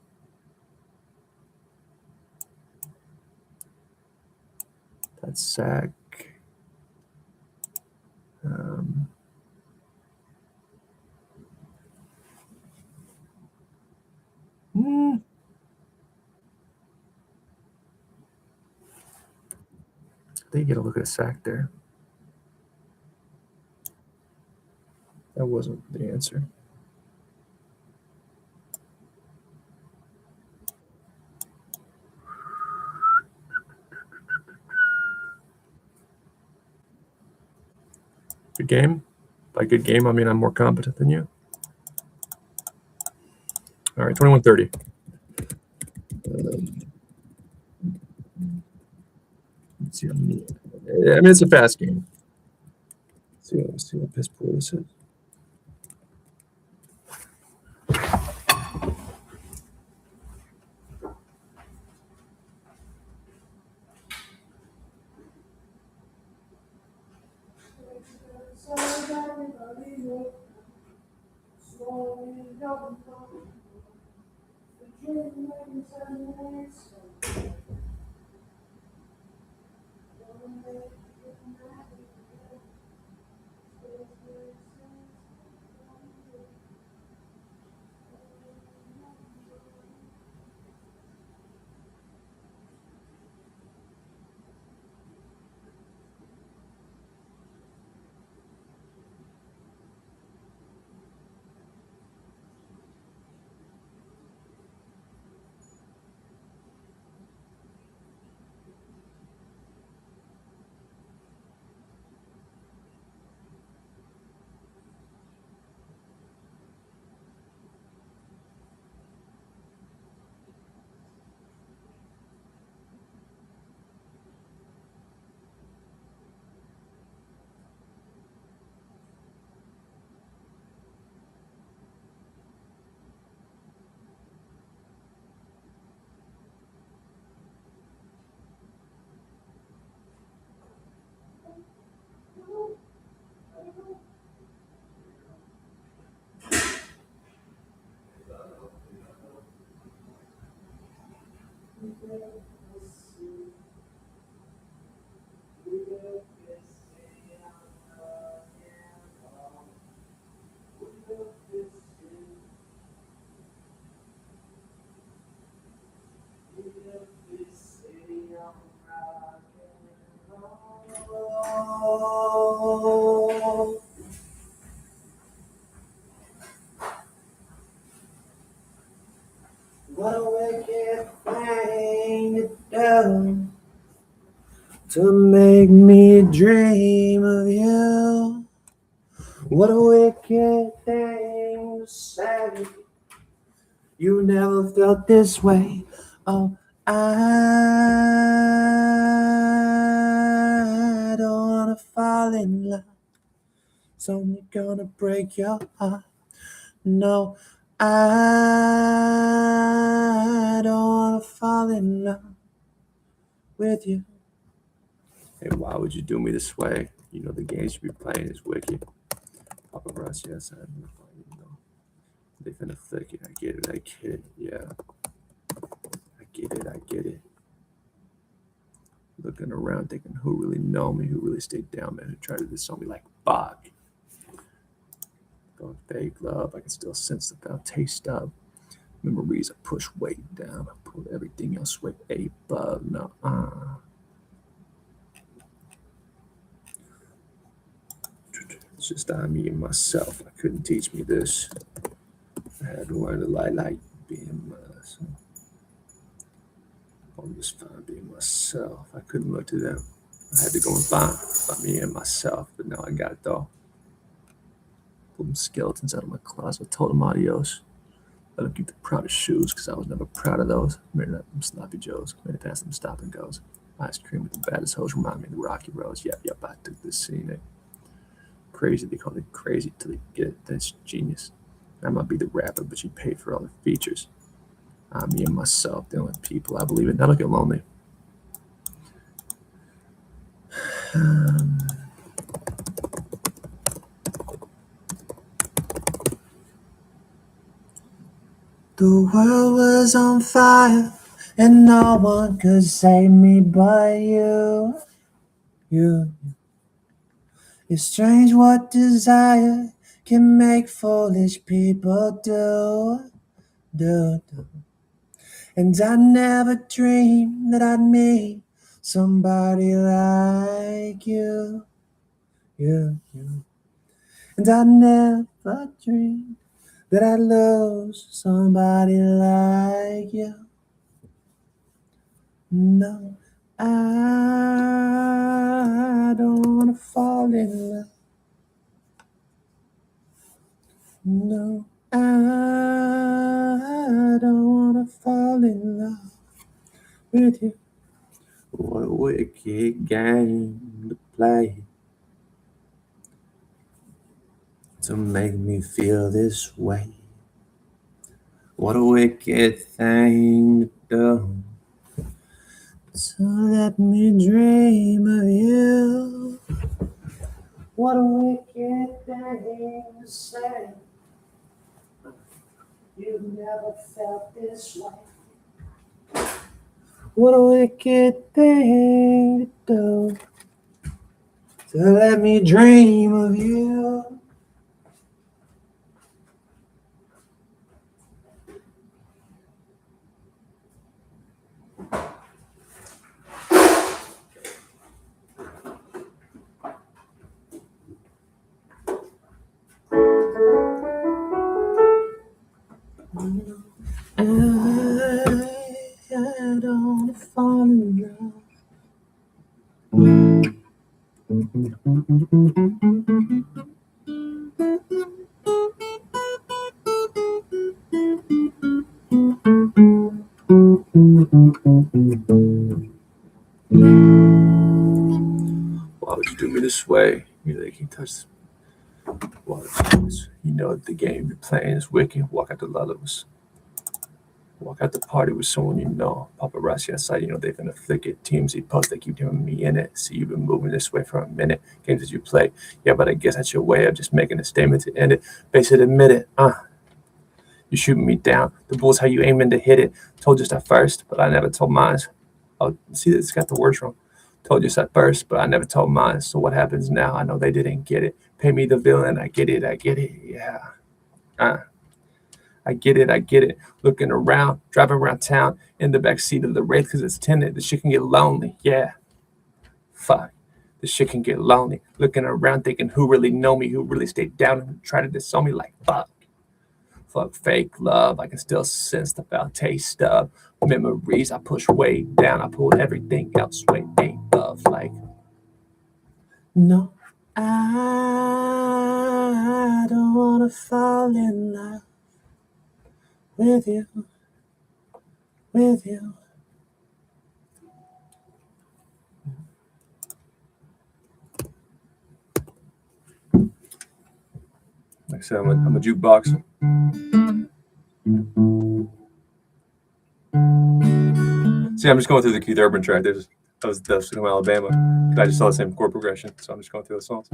That's sack. I think you get a look at a sack there. That wasn't the answer. Good game. By good game, I mean I'm more competent than you. All right, 21-30. Let's see how many. I mean, it's a fast game. Let's see what piss poor this is. What a wicked thing to do to make me dream of you. What a wicked thing to say. You never felt this way. Oh, I don't wanna fall in love. It's only gonna break your heart. No, I don't wanna fall in love with you. Hey, why would you do me this way? You know the games you be playing is wicked. Paparazzi, yes, I know. They finna flick it. I get it. I get it. Yeah. I get it. I get it. Looking around, thinking who really know me, who really stayed down, man, who tried to disown me like fuck. Going fake love, I can still sense the foul taste of memories. I push way down, I pull everything else way above. No, it's just I, me, and myself. I couldn't teach me this. I had to learn to lie like being myself. I'm just fine being myself. I couldn't look to them. I had to go and find me and myself, but now I got it though. Pulled them skeletons out of my closet, told them adios. Let them keep the proudest shoes, because I was never proud of those. Married up them sloppy joes, made it past them stop and goes. Ice cream with the baddest hoes remind me of the rocky roads. Yep, I took this scene. Crazy, they call it crazy till they get it. That's genius. I might be the rapper, but you pay for all the features. I'm me and myself, the only people I believe in. Now don't get lonely. The world was on fire, and no one could save me but you. You. It's strange what desire can make foolish people do. And I never dreamed that I'd meet somebody like you. And I never dreamed that I'd lose somebody like you. No, I don't wanna fall in love. No, I don't wanna fall in love with you. What a wicked game to play to make me feel this way. What a wicked thing to do. So let me dream of you. What a wicked thing to say. You've never felt this way. What a wicked thing to do. So let me dream of you. I don't fall in love. Why would you do me this way? You know they can touch. You know the game you're playing is wicked. Walk out the Lullas. Walk out the party with someone you know. Paparazzi outside, you know they finna flick it. Teams he post, they keep doing me in it. See, you've been moving this way for a minute. Games that you play, yeah, but I guess that's your way of just making a statement to end it. Face it, admit it. You shooting me down. The bull's how you aiming to hit it. Told you at first, but I never told mine. Oh, see, it's got the words wrong. Told you at first, but I never told mine. So what happens now? I know they didn't get it. Pay me the villain. I get it. Yeah. I get it. Looking around, driving around town in the back seat of the Wraith because it's tinted. The shit can get lonely. Yeah. Fuck. The shit can get lonely. Looking around thinking who really know me, who really stayed down and try to disown me like fuck. Fuck fake love. I can still sense the foul taste of memories. I push way down. I pull everything else way above. Like, no, I don't want to fall in love with you. Like I said, I'm a jukebox. See, I'm just going through the Keith Urban track. There's That was Dustin, Alabama. Because I just saw the same chord progression, so I'm just going through the songs.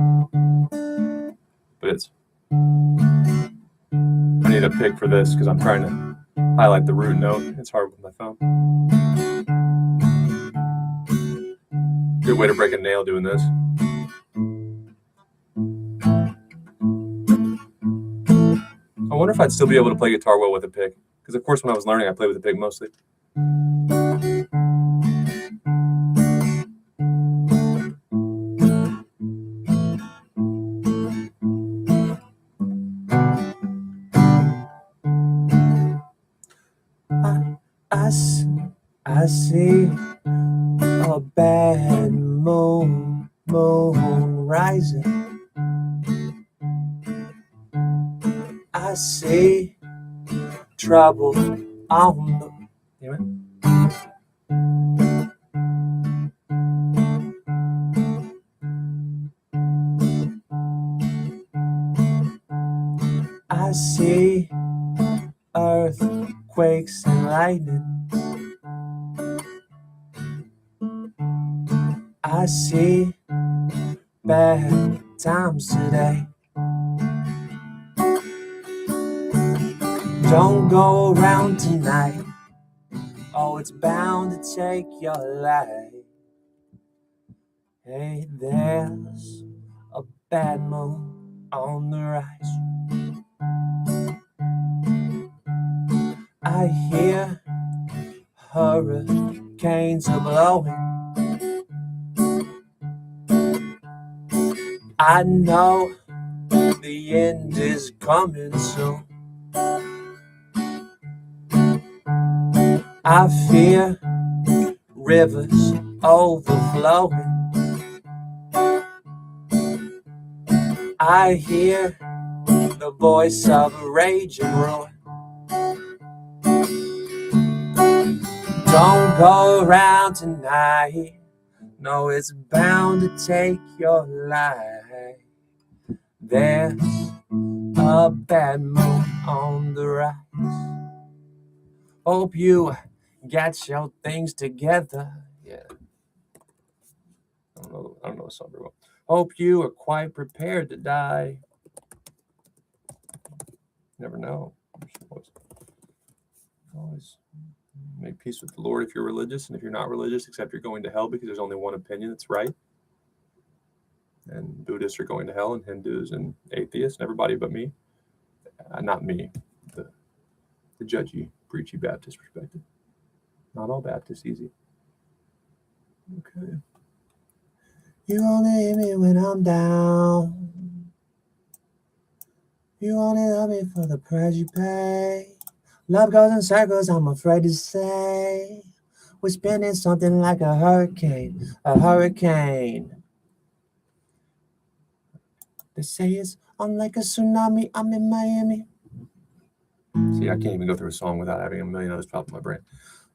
But it's. I need a pick for this because I'm trying to highlight the root note. It's hard with my phone. Good way to break a nail doing this. I wonder if I'd still be able to play guitar well with a pick. Because, of course, when I was learning, I played with a pick mostly. I see a bad moon rising. I see trouble on the. I see earthquakes and lightning. I see bad times today. Don't go around tonight. Oh, it's bound to take your life. Hey, there's a bad moon on the rise. I hear hurricanes are blowing. I know the end is coming soon. I fear rivers overflowing. I hear the voice of a raging roar. Don't go around tonight. No, it's bound to take your life. There's a bad moon on the rise. Hope you got your things together. Yeah. I don't know the song very well. Hope you are quite prepared to die. Never know. Always make peace with the Lord if you're religious, and if you're not religious, except you're going to hell because there's only one opinion that's right. And Buddhists are going to hell, and Hindus and atheists, and everybody but me. Not me, the judgy, preachy Baptist perspective. Not all Baptists easy. Okay. You only hear me when I'm down. You only love me for the price you pay. Love goes in circles, I'm afraid to say. We're spinning something like a hurricane, a hurricane. They say it's on like a tsunami, I'm in Miami. See, I can't even go through a song without having a million others pop in my brain.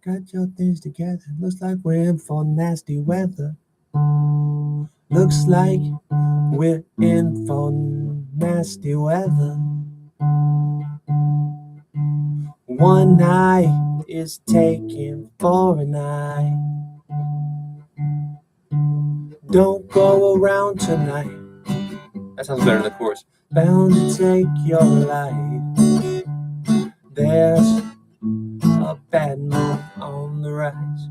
Got your things together, looks like we're in for nasty weather. Looks like we're in for nasty weather. One night is taken for a night. Don't go around tonight. That sounds better than the chorus. Bound to take your life. There's a bad moon on the rise.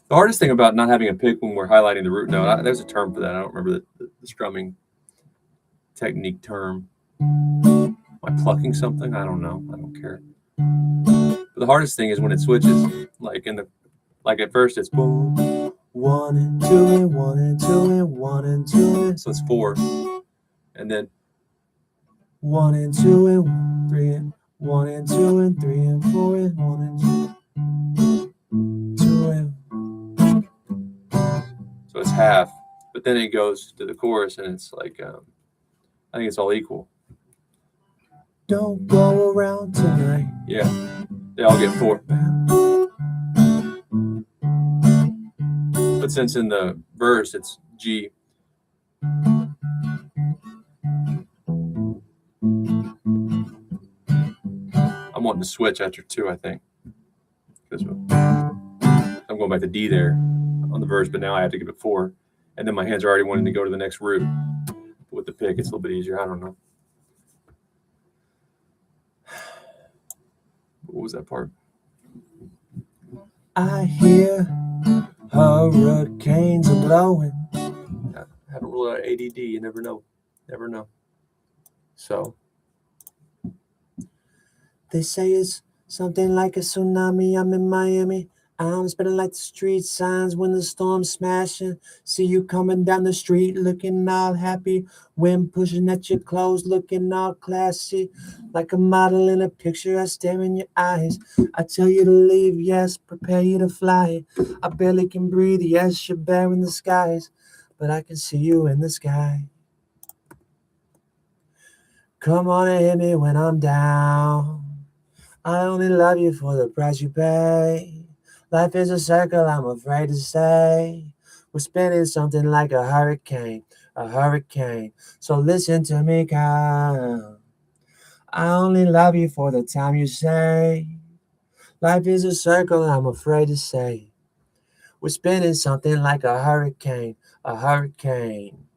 The hardest thing about not having a pick when we're highlighting the root note, there's a term for that. I don't remember the strumming technique term. Am I plucking something? I don't know. I don't care. But the hardest thing is when it switches. Like at first it's boom, 1 and 2 and 1 and 2 and 1 and 2 and so it's 4, and then 1 and 2 and 3 and 1 and 2 and 3 and 4 and 1 and 2 and so it's half. But then it goes to the chorus and it's like I think it's all equal. Don't go around tonight. Yeah, they all get 4. But since in the verse it's G. I'm wanting to switch after 2, I think. this one. I'm going back to D there on the verse, but now I have to give it 4. And then my hands are already wanting to go to the next root. With the pick, it's a little bit easier. I don't know. What was that part? I hear hurricanes are blowing. I have a little ADD. You never know. Never know. So they say it's something like a tsunami. I'm in Miami. I'm spinning like the street signs when the storm's smashing. See you coming down the street looking all happy. Wind pushing at your clothes looking all classy. Like a model in a picture, I stare in your eyes. I tell you to leave, yes, prepare you to fly. I barely can breathe, yes, you're bare in the skies. But I can see you in the sky. Come on and hit me when I'm down. I only love you for the price you pay. Life is a circle, I'm afraid to say. We're spinning something like a hurricane, a hurricane. So listen to me, girl. I only love you for the time you say. Life is a circle, I'm afraid to say. We're spinning something like a hurricane, a hurricane.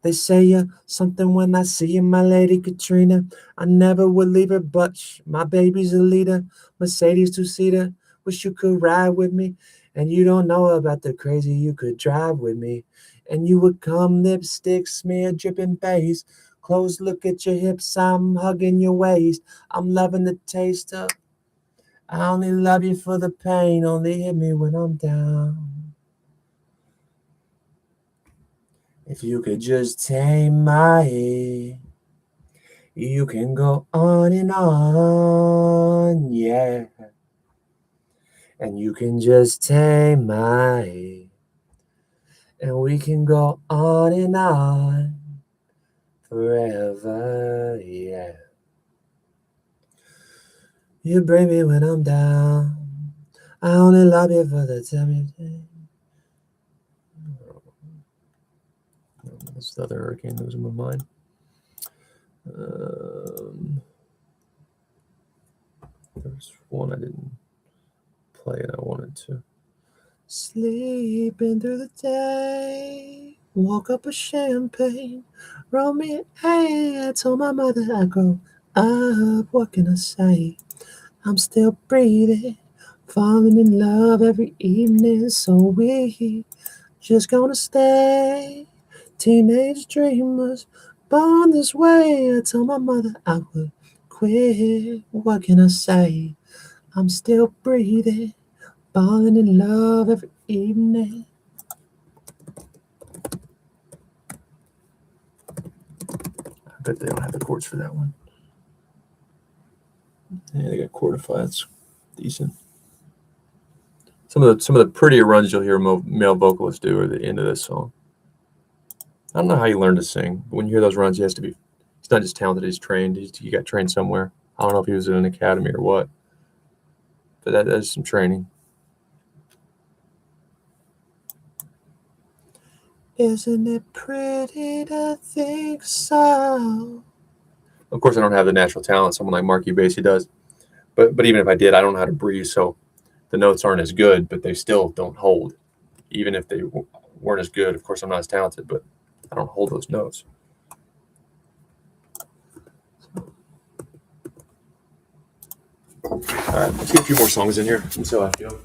They say you're something when I see you, my lady Katrina. I never would leave her, but my baby's a leader. Mercedes two-seater, wish you could ride with me. And you don't know about the crazy you could drive with me. And you would come lipstick smear, dripping face. Close look at your hips, I'm hugging your waist. I'm loving the taste of. I only love you for the pain, only hit me when I'm down. If you could just tame my head, you can go on, yeah. And you can just tame my head, and we can go on forever, yeah. You bring me when I'm down. I only love you for the time you take. That's the other hurricane that was in my mind. There's one I didn't play and I wanted to. Sleeping through the day, woke up with champagne, rolled me a told my mother I grow up, what can I say? I'm still breathing, falling in love every evening, so we just gonna stay. Teenage dreamers, born this way. I told my mother I would quit. What can I say? I'm still breathing, falling in love every evening. I bet they don't have the chords for that one. Yeah, they got chordify. That's decent. Some of the prettier runs you'll hear male vocalists do at the end of this song. I don't know how he learned to sing, but when you hear those runs, he has to be. He's not just talented; he's trained. He got trained somewhere. I don't know if he was in an academy or what, but that is some training. Isn't it pretty to think so? Of course, I don't have the natural talent someone like Marky Basie does, but even if I did, I don't know how to breathe, so the notes aren't as good, but they still don't hold. Even if they weren't as good, of course, I'm not as talented, but I don't hold those notes. All right, let's get a few more songs in here. And so I feel.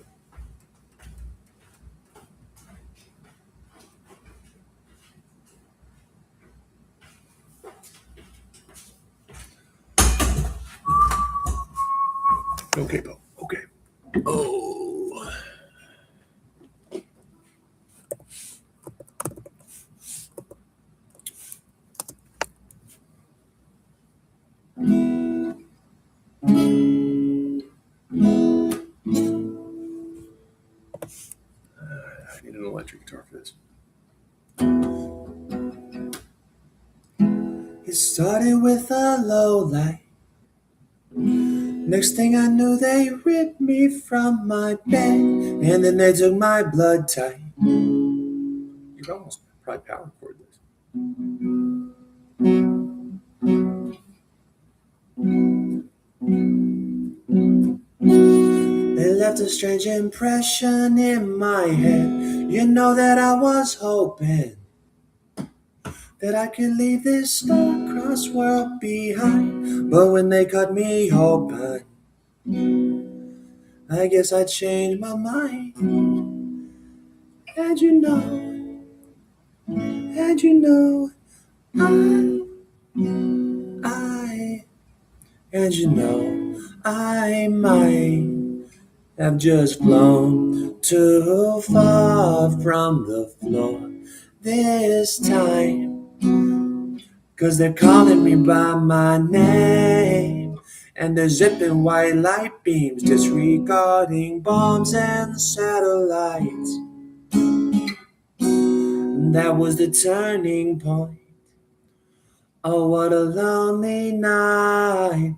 Okay, Bo. Okay. Oh. I need an electric guitar for this. It started with a low light. Next thing I knew, they ripped me from my bed, and then they took my blood type. You could almost probably power chord this. It left a strange impression in my head. You know that I was hoping that I could leave this star-crossed world behind. But when they cut me open, I guess I changed my mind. And you know, I, and you know, I might have just flown too far from the floor this time. 'Cause they're calling me by my name, and they're zipping white light beams, disregarding bombs and satellites. And that was the turning point. Oh, what a lonely night.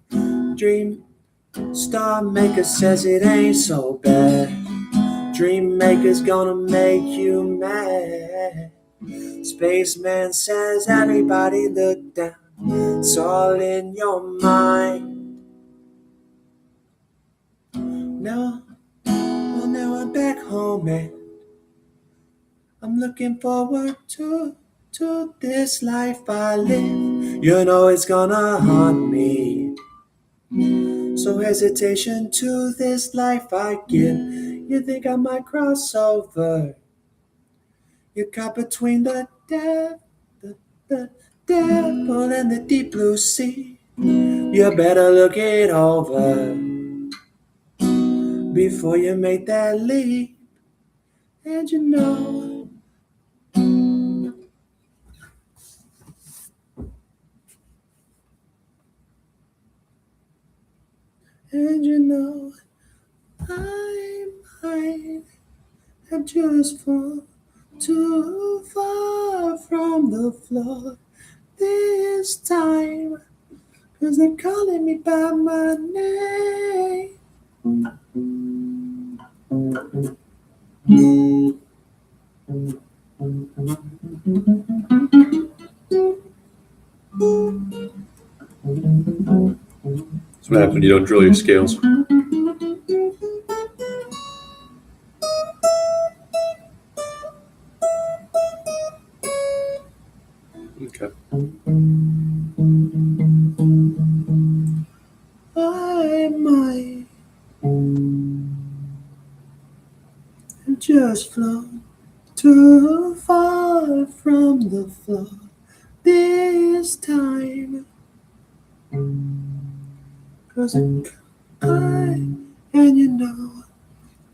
Dream Star Maker says it ain't so bad. Dream Maker's gonna make you mad. Spaceman says everybody look down. It's all in your mind. Now, well, now I'm back home and I'm looking forward to this life I live. You know it's gonna haunt me. So hesitation to this life I give. You think I might cross over? You're caught between the devil and the deep blue sea. You better look it over before you make that leap. And you know, I might have just fallen too far from the floor this time. 'Cause they're calling me by my name. That's what happens when you don't drill your scales. Okay. I might have just flown too far from the floor this time. 'Cause and you know,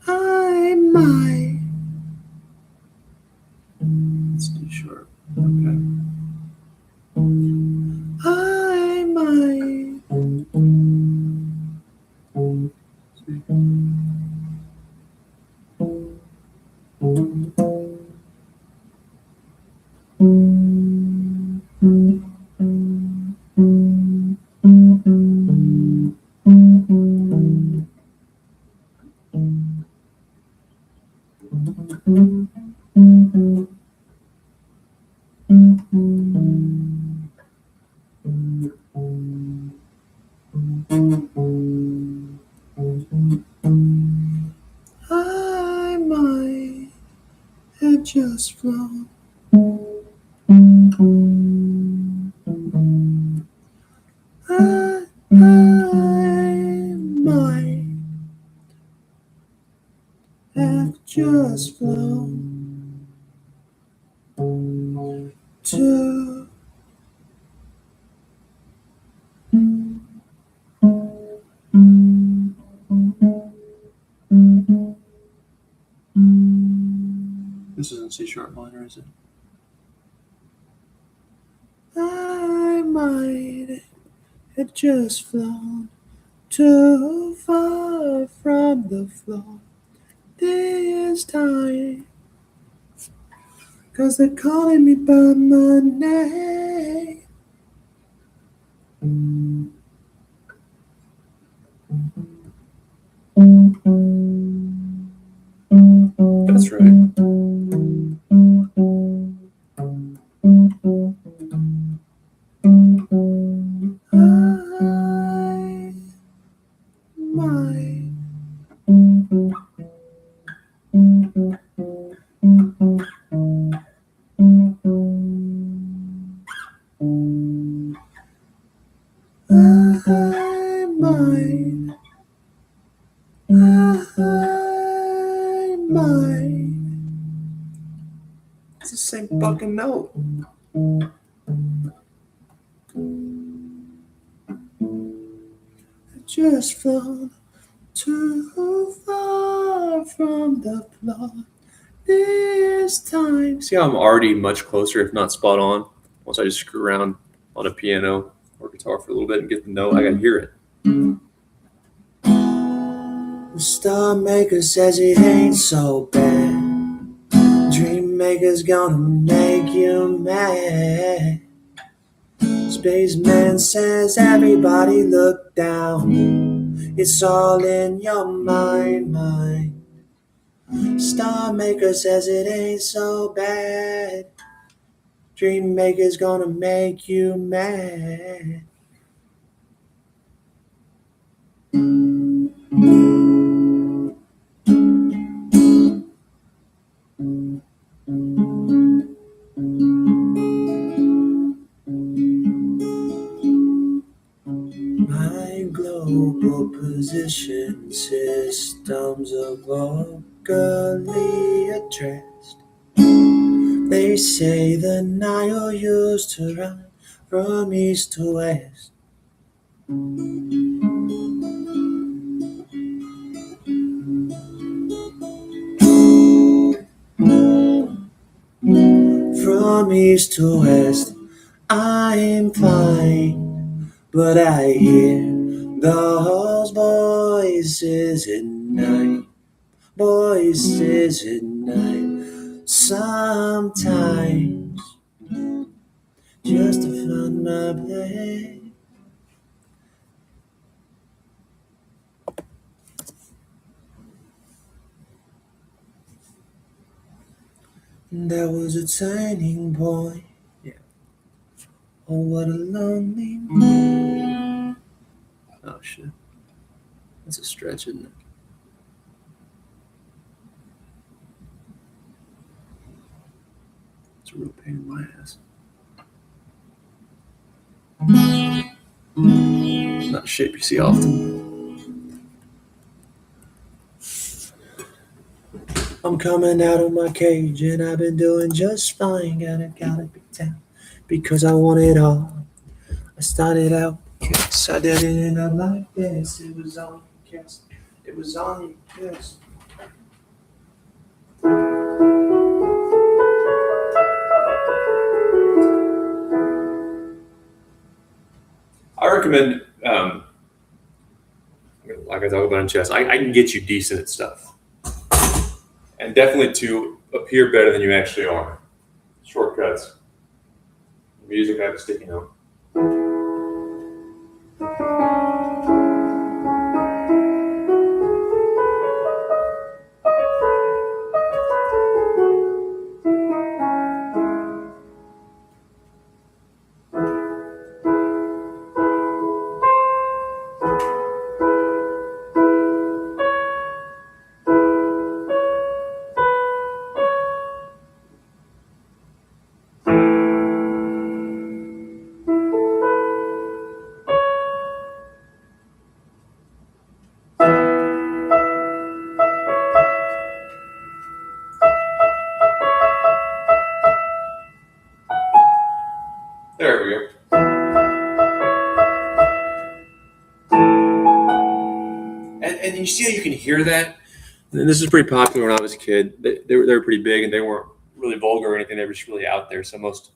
I might. Let's do short. Okay. I might. I might have just flown. I might have just flown to This isn't C sharp minor, is it? I might have just flown too far from the floor this time. 'Cause they're calling me by my name. That's right. I might I'm mine. I'm mine. It's the same fucking note. I just flown too far from the plot this time. See how I'm already much closer, if not spot on, once I just screw around on a piano or guitar for a little bit and get the note. I can hear it. The star maker says it ain't so bad. Dream maker's gonna make you mad. Spaceman says everybody look down. It's all in your mind. Star maker says it ain't so bad. Dream maker's gonna make you mad. My global position systems are vocally addressed. They say the Nile used to run from east to west. From east to west, I'm fine, but I hear those voices at night, voices at night. Sometimes, just to find my place. There was a turning point. Yeah. Oh, what a lonely night. Oh, shit. That's a stretch, isn't it? It's a real pain in my ass. Not a shape you see often. I'm coming out of my cage and I've been doing just fine. Gotta be down because I want it all. I started out kiss. I didn't end up like this. It was on kiss. It was on kiss. I recommend, like I talk about in chess, I can get you decent at stuff. And definitely to appear better than you actually are. Shortcuts. Music, I have a sticky note. There we go. And you see how you can hear that? And this is pretty popular when I was a kid. They were pretty big and they weren't really vulgar or anything. They were just really out there. So most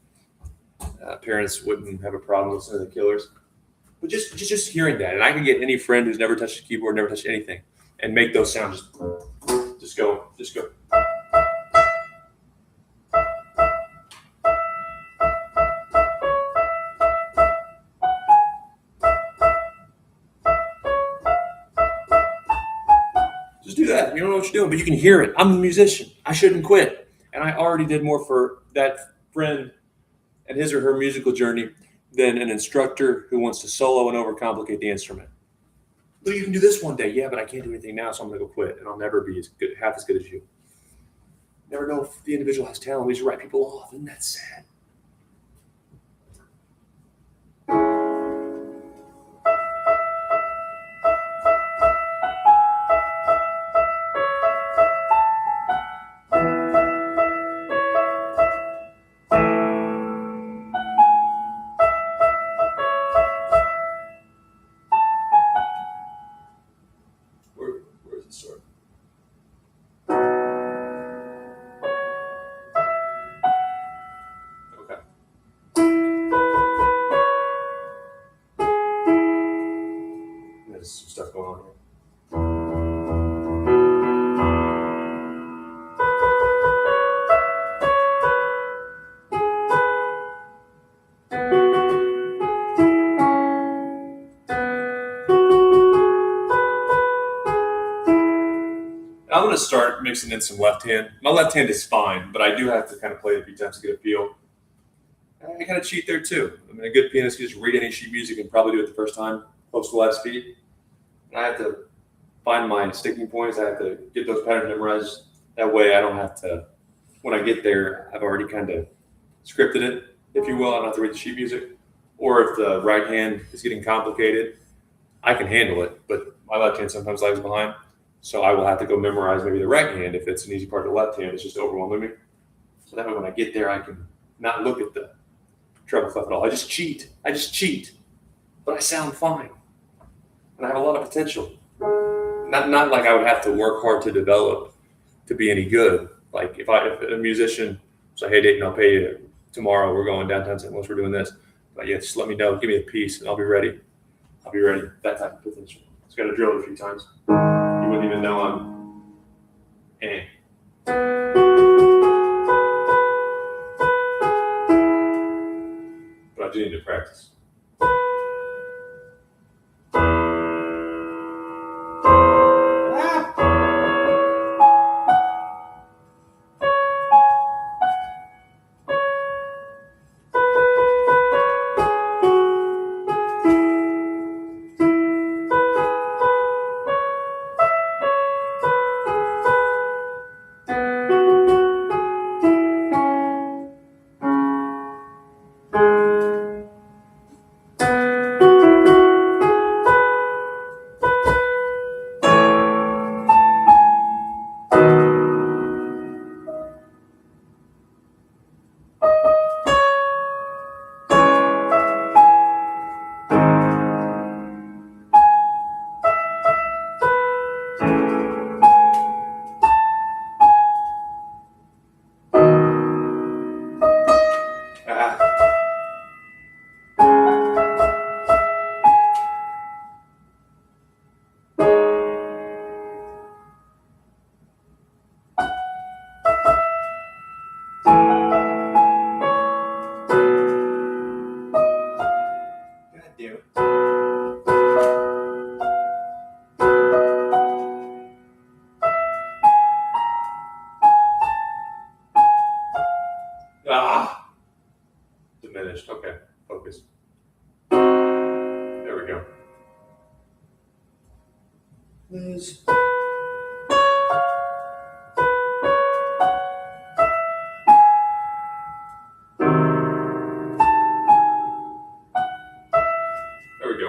parents wouldn't have a problem listening to the Killers. But just hearing that, and I can get any friend who's never touched a keyboard, never touched anything, and make those sounds. Just go. Just do that. You don't know what you're doing, but you can hear it. I'm a musician. I shouldn't quit. And I already did more for that friend and his or her musical journey than an instructor who wants to solo and overcomplicate the instrument. Look, you can do this one day. Yeah, but I can't do anything now, so I'm going to go quit, and I'll never be half as good as you. Never know if the individual has talent. We just write people off, and that's sad. Where's the start? Okay. There's some stuff going on here. I'm going to start mixing in some left hand. My left hand is fine, but I do have to kind of play it a few times to get a feel. I kind of cheat there too. I mean, a good pianist can just read any sheet music and probably do it the first time, close to live speed. And I have to find my sticking points. I have to get those patterns memorized. That way I don't have to, when I get there, I've already kind of scripted it, if you will. I don't have to read the sheet music. Or if the right hand is getting complicated, I can handle it, but my left hand sometimes lags behind. So I will have to go memorize maybe the right hand. If it's an easy part of the left hand, it's just overwhelming me. So that way when I get there, I can not look at the treble clef at all. I just cheat. But I sound fine. And I have a lot of potential. Not like I would have to work hard to develop to be any good. Like if a musician say, hey Dayton, I'll pay you tomorrow, we're going downtown St. Louis, we're doing this. But yeah, just let me know, give me a piece and I'll be ready. That type of potential. Just gotta drill it a few times. You wouldn't even know I'm but I do need to practice. Diminished. Okay, focus. There we go. Liz. There we go.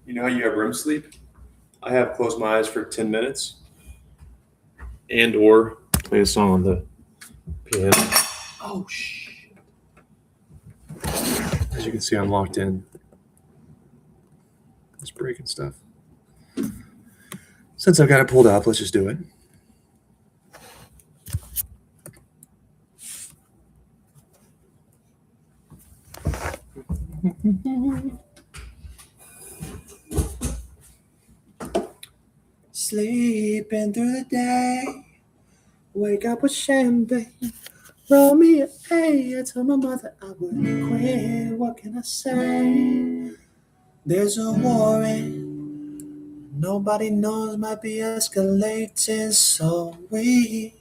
You know how you have REM sleep? I have closed my eyes for 10 minutes and or play a song on the piano. Oh, shit. As you can see, I'm locked in. It's breaking stuff. Since I've got it pulled up, let's just do it. Sleeping through the day, wake up with champagne. Roll me a I told my mother I would quit. What can I say? There's a war and nobody knows, might be escalating, so we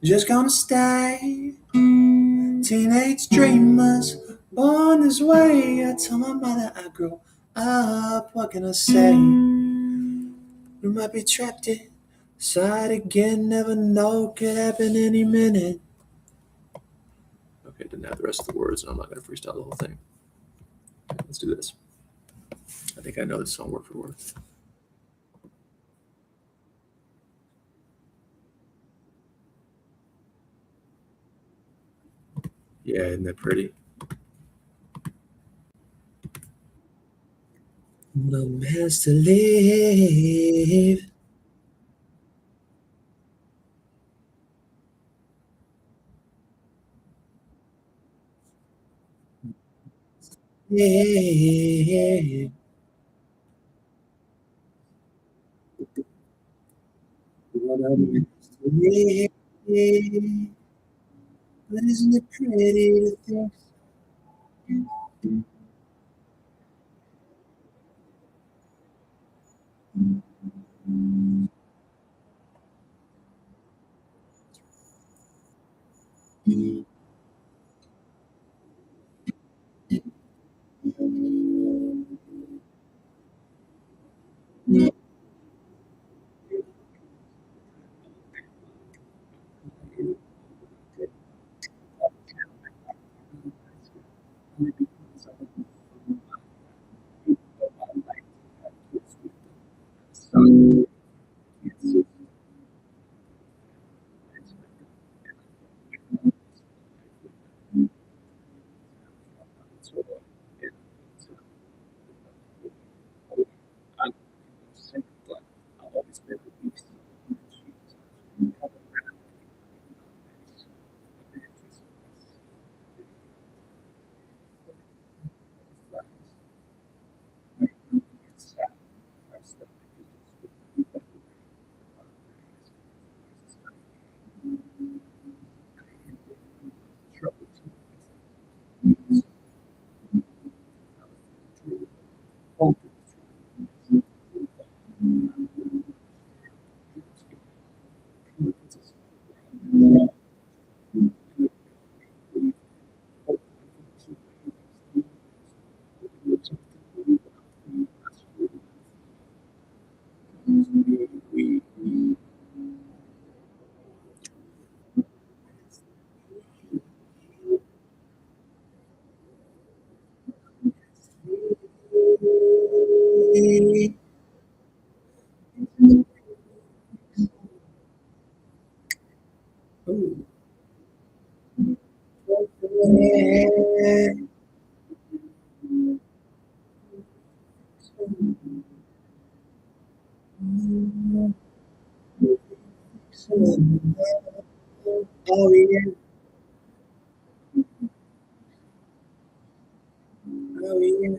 just gonna stay. Teenage dreamers born this way. I told my mother I grew up. What can I say? We might be trapped inside again. Never know, could happen any minute. Okay, didn't have the rest of the words, and I'm not going to freestyle the whole thing. Okay, let's do this. I think I know this song word for word. Yeah, isn't that pretty? No has to leave. Yeah. What a mess to leave. But isn't it pretty to think? Oh yeah, oh yeah.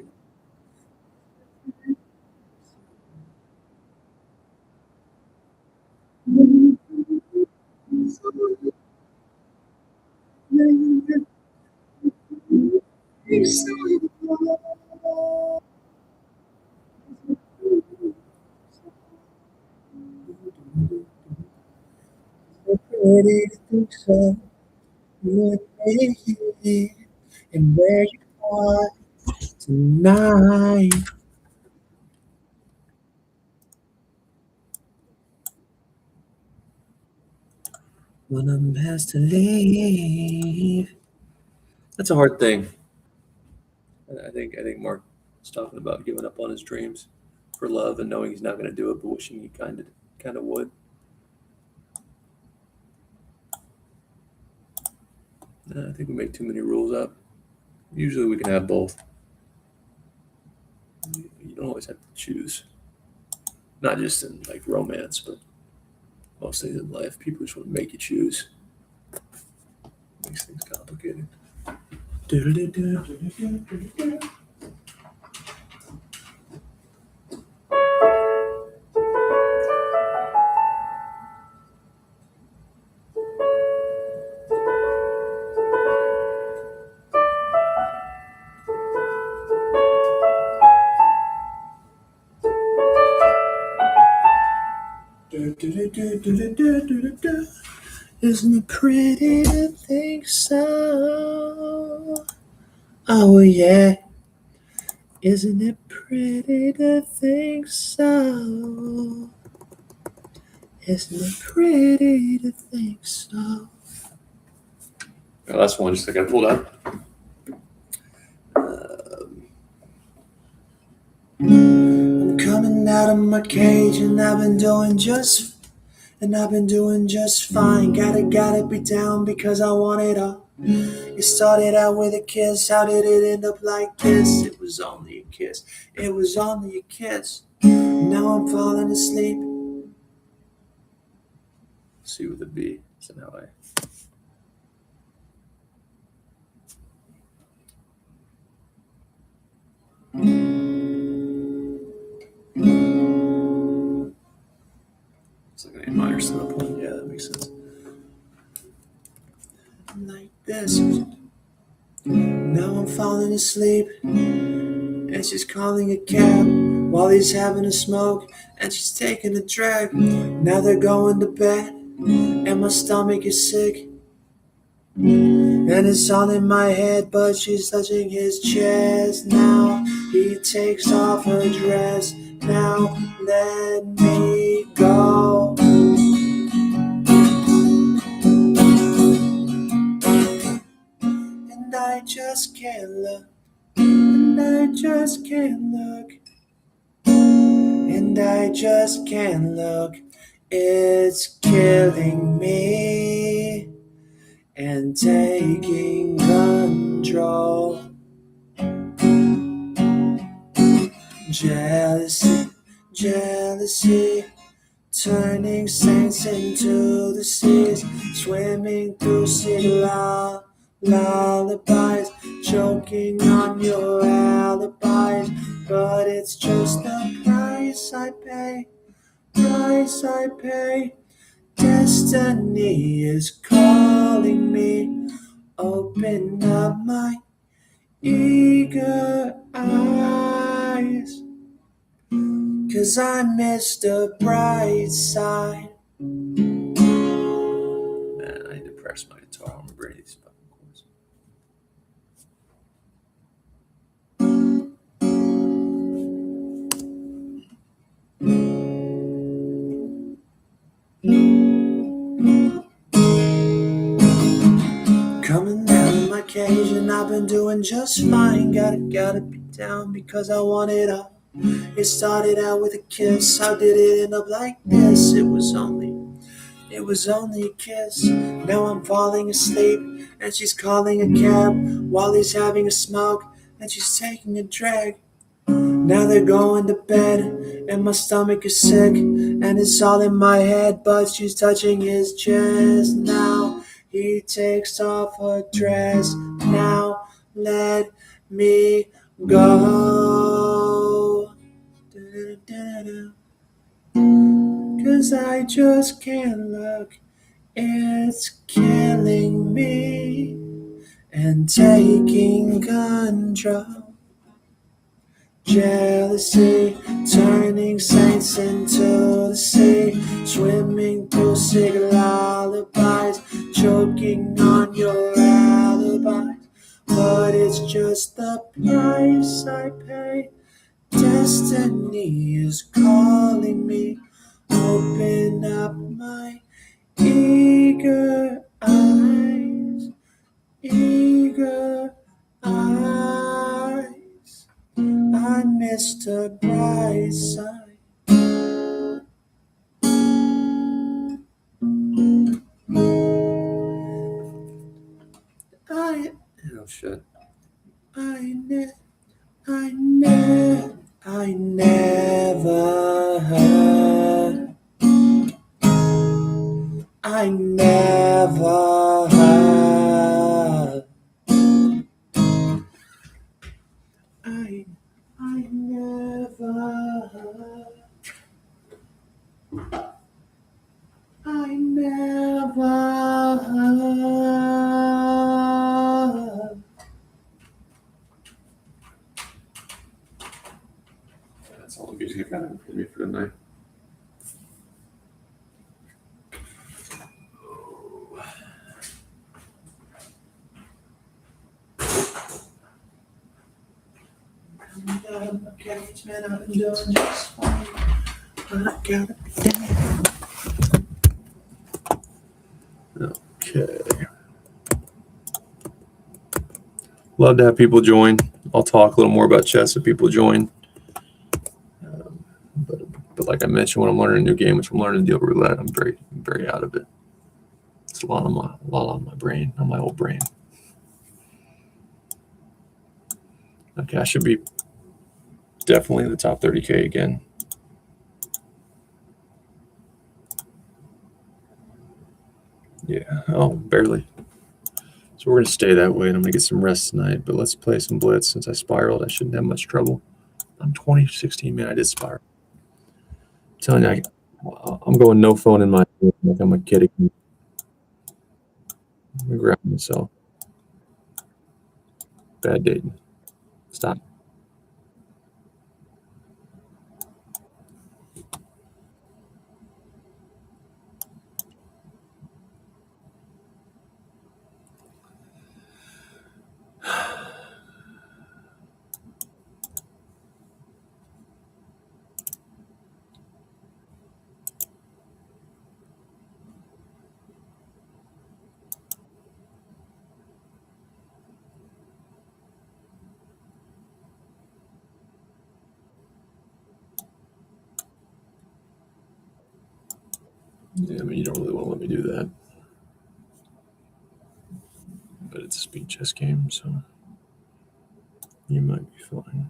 Pretty to think so. You're here and where you are tonight. When I'm asked to leave. That's a hard thing. I think Mark was talking about giving up on his dreams. for love and knowing he's not going to do it, but wishing he kind of would. I think we make too many rules up. Usually we can have both. You don't always have to choose. Not just in like romance, but most things in life. People just want to make you choose. Makes things complicated. Isn't it pretty to think so? Oh yeah. Isn't it pretty to think so? Isn't it pretty to think so? Oh, that's one just I got pulled up. I'm coming out of my cage and I've been doing just fine. Gotta be down because I want it all. It started out with a kiss. How did it end up like this? It was only a kiss. It was only a kiss. Now I'm falling asleep. C with a B. So now it's like an A minor 7 Yeah, that makes sense. Like this. Now I'm falling asleep. And she's calling a cab while he's having a smoke. And she's taking a drag. Now they're going to bed. And my stomach is sick. And it's all in my head, but she's touching his chest. Now he takes off her dress. Now let me go. And I just can't look. And I just can't look. And I just can't look. It's killing me and taking control. Jealousy, jealousy, turning saints into the seas, swimming through city lullabies, choking on your alibis. But it's just the price I pay, price I pay. Destiny is calling me. Open up my eager eyes, 'cause I miss the bright side. Man, I need to press my guitar. I don't remember any of these fucking chords. Coming out of my cage and I've been doing just fine. Gotta be down because I want it all. It started out with a kiss. How did it end up like this? It was only a kiss. Now I'm falling asleep and she's calling a cab while he's having a smoke and she's taking a drag. Now they're going to bed and my stomach is sick and it's all in my head, but she's touching his chest. Now he takes off her dress. Now let me go. 'Cause I just can't look. It's killing me and taking control. Jealousy, turning saints into the sea, swimming through sick lullabies, choking on your alibis. But it's just the price I pay. Destiny is calling me. Open up my eager eyes, eager eyes. I missed a bright bright side. Oh shit. I never heard. I never heard. I never heard. I never heard. That's all the music I got for me for tonight. I'm a cage, man, I've been doing just fine. But I gotta be damned. Okay. Love to have people join. I'll talk a little more about chess if people join. But like I mentioned, when I'm learning a new game, which I'm learning to deal roulette, I'm very out of it. It's a lot on my brain, on my old brain. Okay, I should be definitely in the top 30K again. Yeah, oh, barely. So we're gonna stay that way, and I'm gonna get some rest tonight. But let's play some blitz. Since I spiraled, I shouldn't have much trouble. I'm 2016, man. I did spiral. I'm telling you, I'm going no phone in my room like I'm a kid again. I'm gonna grab myself. Bad dating. Stop. Yeah, I mean, you don't really want to let me do that. But it's a speed chess game, so you might be fine.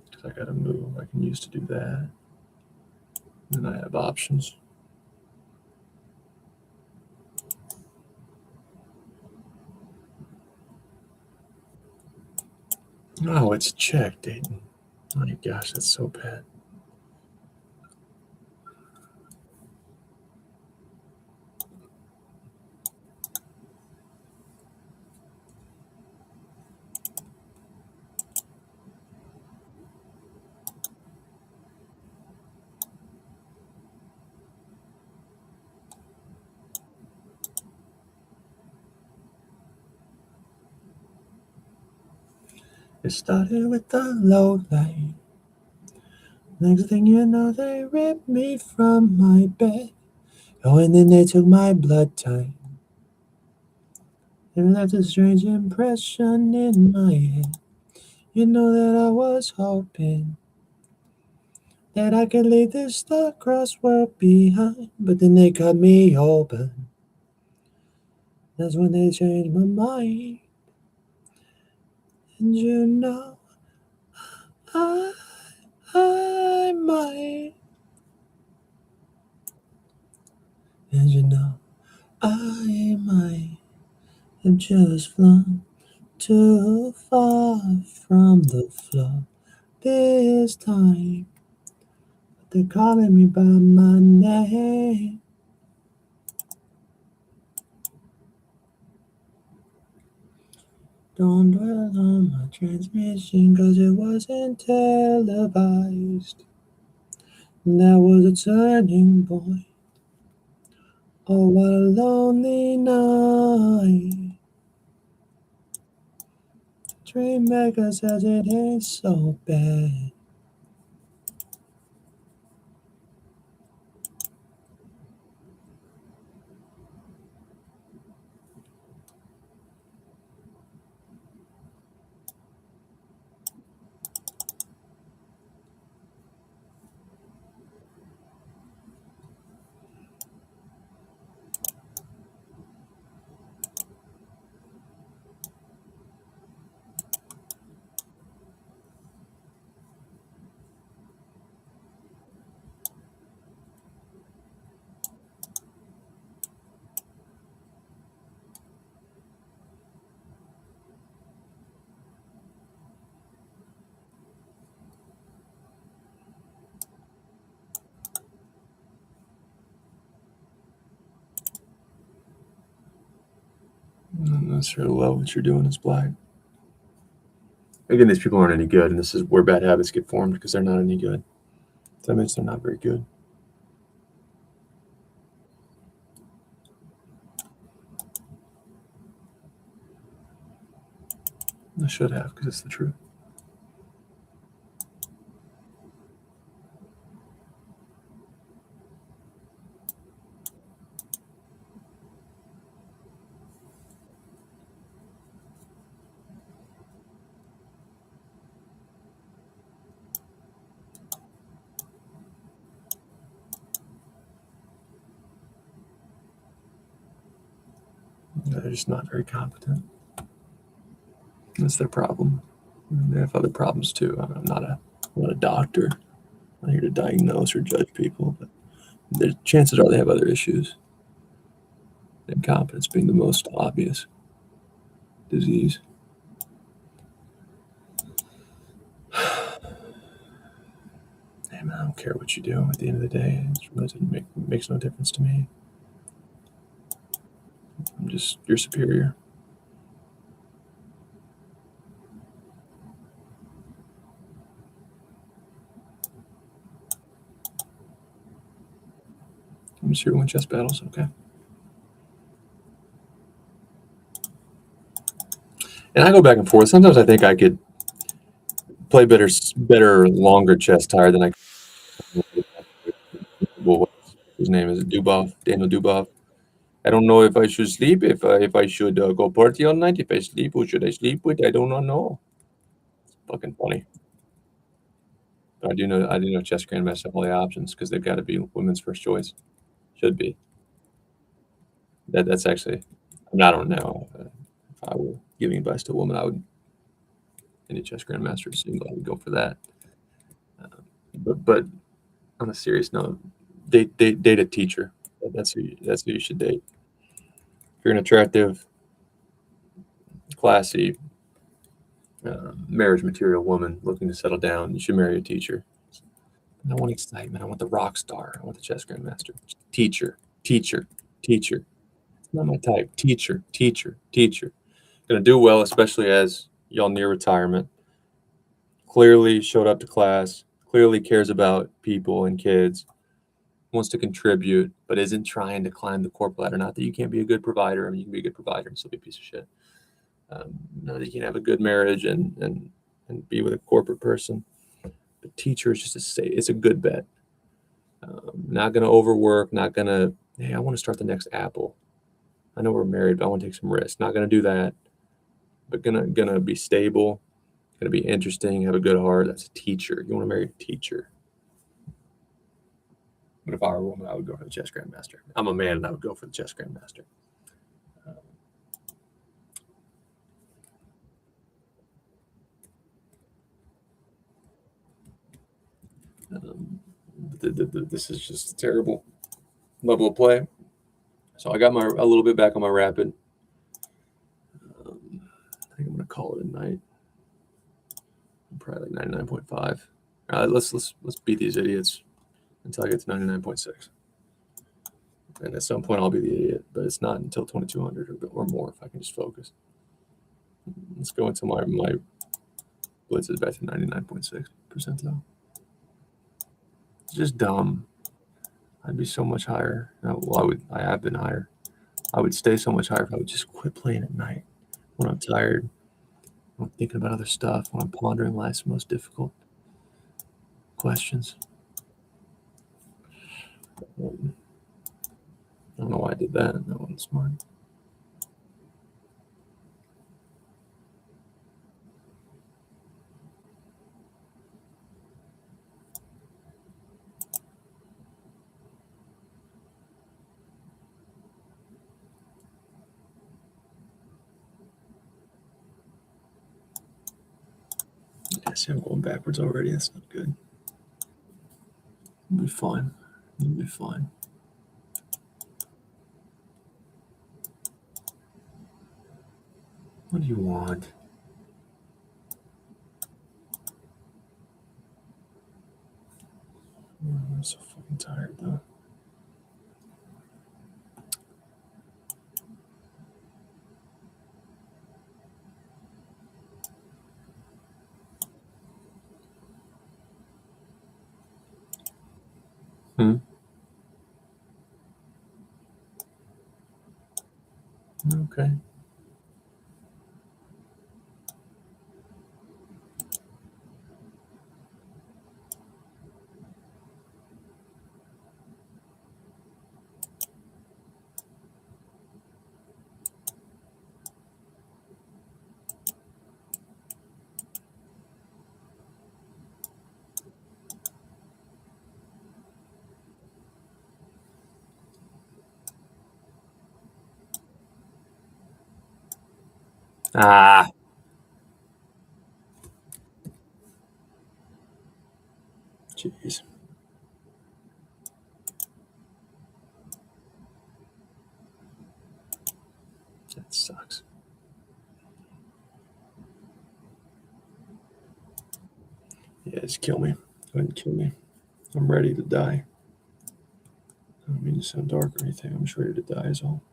Because I got a move I can use to do that. Then I have options. Oh, it's check, Dayton. Oh my gosh, that's so bad. It started with the low light. Next thing you know, they ripped me from my bed. Oh, and then they took my blood type. It left a strange impression in my head. You know that I was hoping that I could leave this star-crossed world behind. But then they cut me open. That's when they changed my mind. And you know, I might. And you know, I might have just flown too far from the floor this time. But they're calling me by my name. Don't dwell on my transmission, 'cause it wasn't televised. That was a turning point. Oh, what a lonely night. Dreammaker says it ain't so bad. necessarily love what you're doing as black. Again, these people aren't any good, and this is where bad habits get formed because they're not any good. That means they're not very good. I should have, because it's the truth. They're just not very competent. That's their problem. They have other problems too. I'm not a doctor. I'm not here to diagnose or judge people, but the chances are they have other issues. Incompetence being the most obvious disease. Hey man, I don't care what you do. At the end of the day, it really makes no difference to me. I'm just your superior. I'm just here to win chess battles, okay? And I go back and forth. Sometimes I think I could play better longer chess tired than I could. His name is Daniel Dubov. I don't know if I should sleep, if I should go party all night, if I sleep, who should I sleep with? I do not know. It's fucking funny. But I do know chess grandmasters have all the options because they've got to be women's first choice. Should be. That's actually. I mean, I don't know. If I were giving advice to a woman, I would. Any chess grandmaster single, I would go for that. But on a serious note, date a teacher. That's who you should date. If you're an attractive, classy, marriage material woman looking to settle down, you should marry a teacher. I want excitement. I want the rock star. I want the chess grandmaster. Teacher, teacher, teacher. It's not my type. Teacher, teacher, teacher. Gonna do well, especially as y'all near retirement. Clearly showed up to class. Clearly cares about people and kids. Wants to contribute, but isn't trying to climb the corporate ladder. Not that you can't be a good provider. I mean, you can be a good provider and still be a piece of shit. That you can have a good marriage and be with a corporate person. But teacher is just it's a good bet. Not going to overwork. Not going to, hey, I want to start the next Apple. I know we're married, but I want to take some risks. Not going to do that. But gonna be stable. Going to be interesting. Have a good heart. That's a teacher. You want to marry a teacher. But if I were a woman, I would go for the chess grandmaster. I'm a man, and I would go for the chess grandmaster. This is just a terrible level of play. So I got a little bit back on my rapid. I think I'm gonna call it a night. Probably like 99.5. Let's beat these idiots until I get to 99.6. And at some point I'll be the idiot, but it's not until 2200 or more if I can just focus. Let's go until my blitz is back to 99.6 percentile. It's just dumb. I'd be so much higher. Well, I have been higher. I would stay so much higher if I would just quit playing at night when I'm tired, when I'm thinking about other stuff, when I'm pondering life's most difficult questions. I don't know why I did that. That wasn't smart. Yeah, see, I'm going backwards already. That's not good. You'll be fine. You'll be fine. What do you want? I'm so fucking tired though. Hmm. Okay. Ah, jeez, that sucks. Yeah, just kill me. Go ahead and kill me. I'm ready to die. I don't mean to sound dark or anything. I'm just ready to die, is all.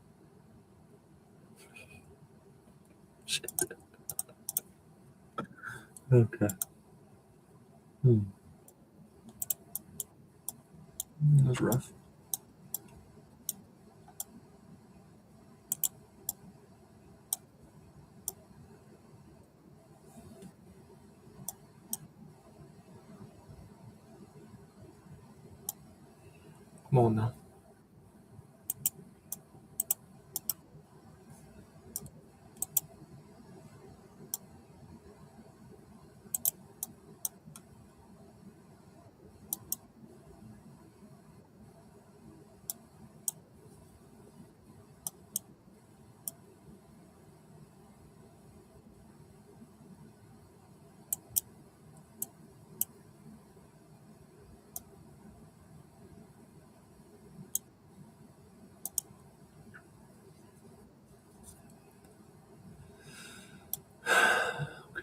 Okay. Hmm. That's rough. Come on now.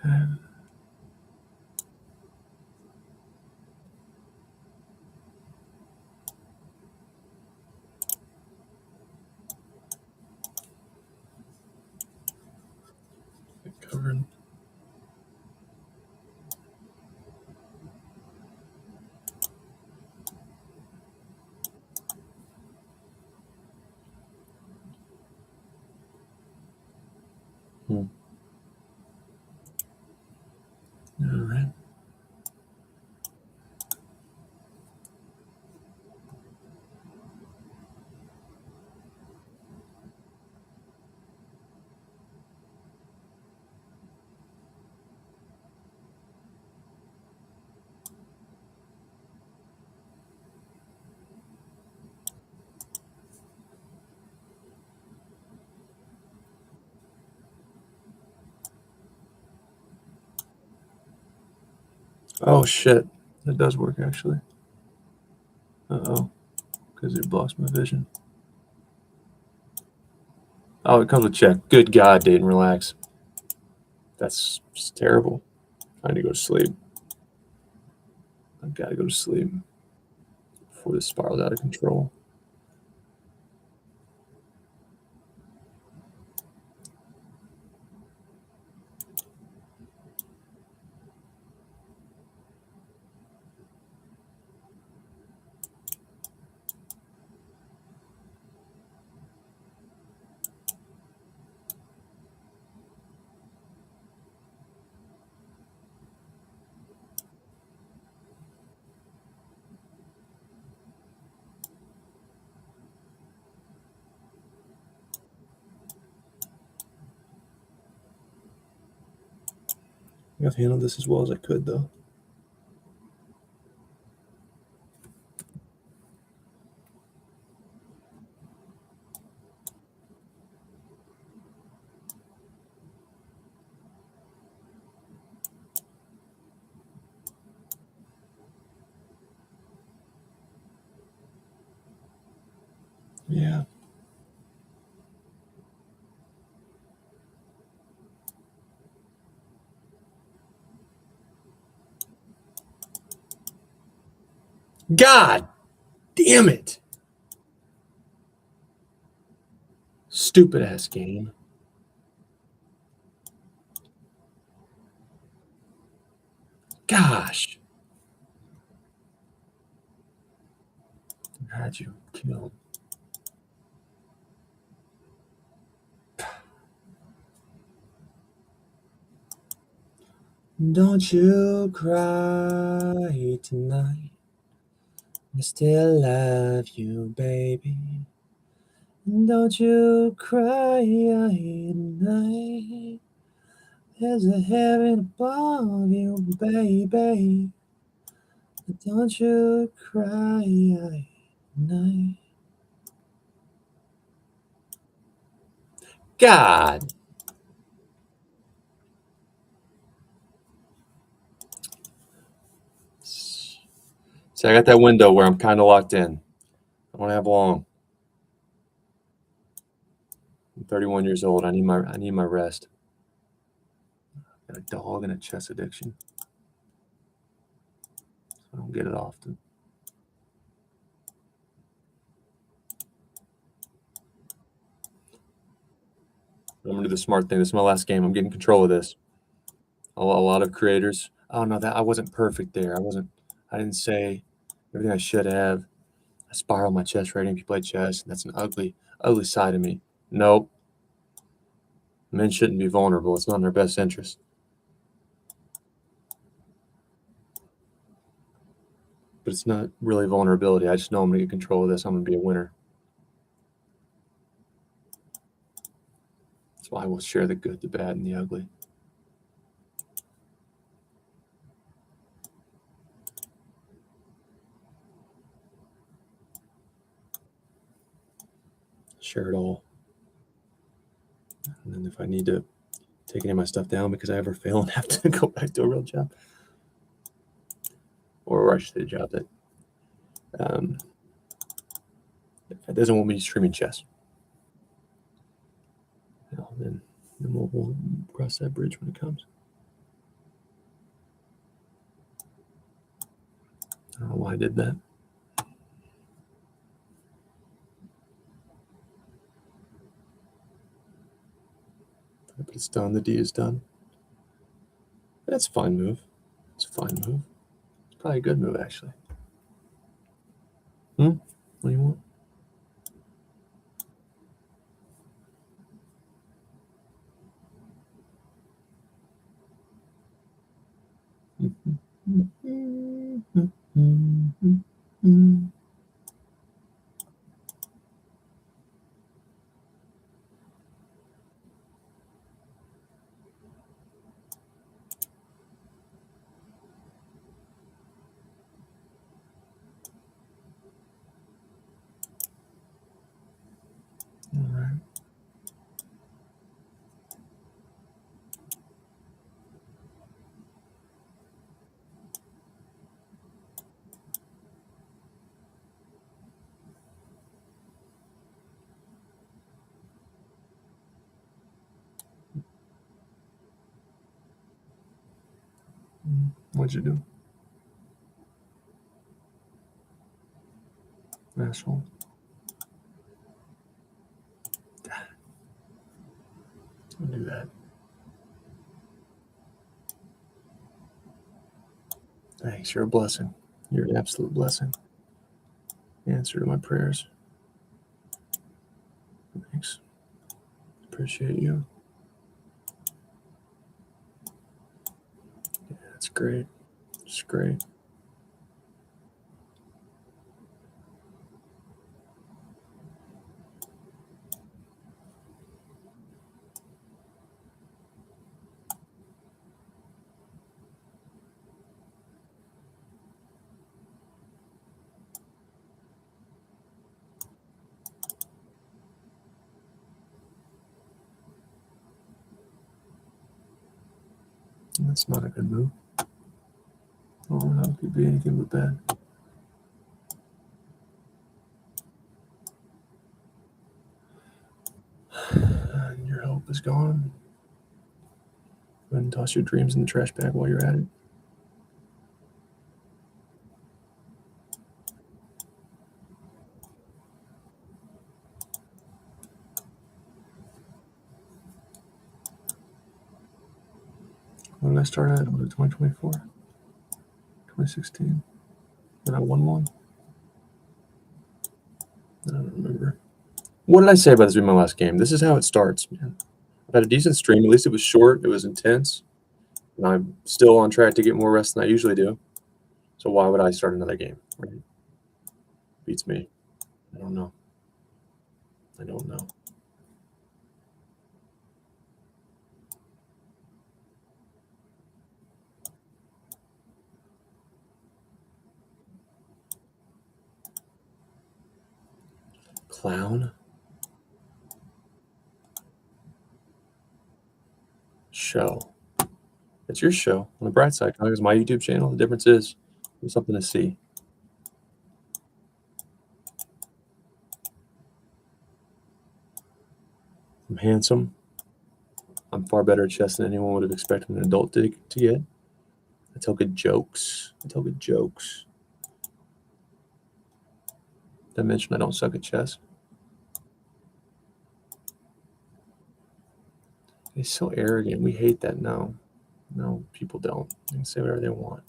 Okay. Covering. Hmm. All right. Oh shit. That does work actually. Uh-oh. Because it blocks my vision. Oh, it comes with check. Good God, Dayton, relax. That's just terrible. I need to go to sleep. I've got to go to sleep before this spirals out of control. I've handled this as well as I could, though. Yeah. God damn it. Stupid ass game. Gosh. Had you killed. Don't you cry tonight. I still love you, baby. Don't you cry tonight. There's a heaven above you, baby. Don't you cry tonight. God. See, I got that window where I'm kind of locked in. I don't have long. I'm 31 years old. I need my rest. Got a dog and a chess addiction. I don't get it often. I'm gonna do the smart thing. This is my last game. I'm getting control of this. A lot of creators. Oh no, that I wasn't perfect there. I didn't say everything I should have. I spiral my chess rating if you play chess. And that's an ugly, ugly side of me. Nope. Men shouldn't be vulnerable. It's not in their best interest. But it's not really vulnerability. I just know I'm gonna get control of this. I'm gonna be a winner. That's why I will share the good, the bad, and the ugly. Share it all. And then if I need to take any of my stuff down because I ever fail and have to go back to a real job, or I should say a job that doesn't want me streaming chess, then we'll cross that bridge when it comes. I don't know why I did that. But it's done. The D is done. That's a fine move. It's a fine move. It's probably a good move, actually. What do you want? All right. What'd you do? Asshole. Don't do that. Thanks. You're a blessing. You're an absolute blessing. Answer to my prayers. Thanks. Appreciate you. Yeah, that's great. It's great. That's not a good move. Oh, how could be anything but bad? And your hope is gone. Go ahead and toss your dreams in the trash bag while you're at it. When did I start at? Was it 2024? 2016? When I won one? I don't remember. What did I say about this being my last game? This is how it starts, man. I've had a decent stream. At least it was short. It was intense. And I'm still on track to get more rest than I usually do. So why would I start another game? Right? Beats me. I don't know. I don't know. Clown show. It's your show. On the bright side, it's my YouTube channel. The difference is there's something to see. I'm handsome. I'm far better at chess than anyone would have expected an adult to get. I tell good jokes. Did I mention I don't suck at chess? He's so arrogant. We hate that. No, people don't. They can say whatever they want.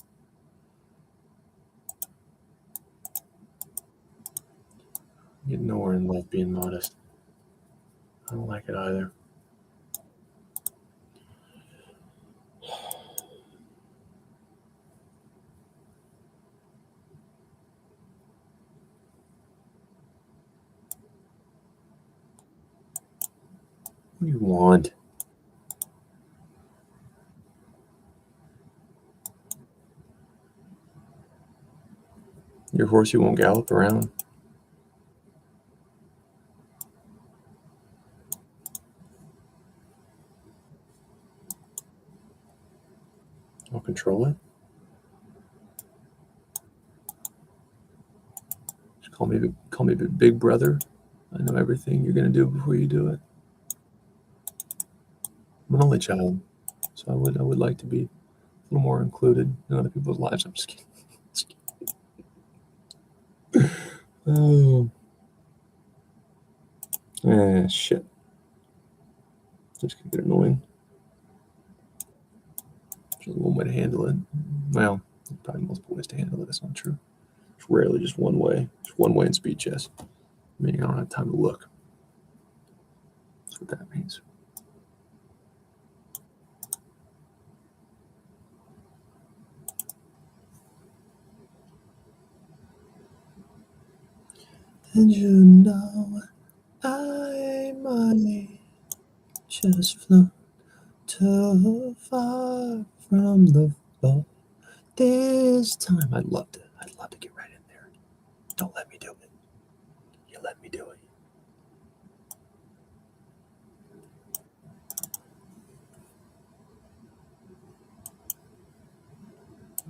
Get nowhere in life being modest. I don't like it either. What do you want? Your horse you won't gallop around. I'll control it. Just call me big brother. I know everything you're gonna do before you do it. I'm an only child, so I would like to be a little more included in other people's lives. I'm just kidding. Oh, shit. Just gonna get annoying. There's one way to handle it. Well, probably multiple ways to handle it. That's not true. It's rarely just one way. It's one way in speed chess. Meaning I don't have time to look. That's what that means. And you know I might just float too far from the ball. This time I'd love to get right in there. Don't let me do it. You let me do it.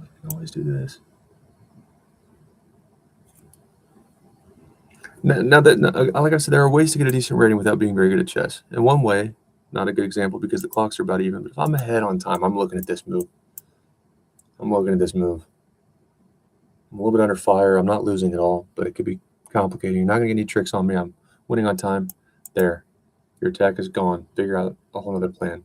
I can always do this. Now that, like I said, there are ways to get a decent rating without being very good at chess. And one way, not a good example because the clocks are about even, but if I'm ahead on time, I'm looking at this move. I'm a little bit under fire. I'm not losing at all, but it could be complicated. You're not going to get any tricks on me. I'm winning on time. There. Your attack is gone. Figure out a whole other plan.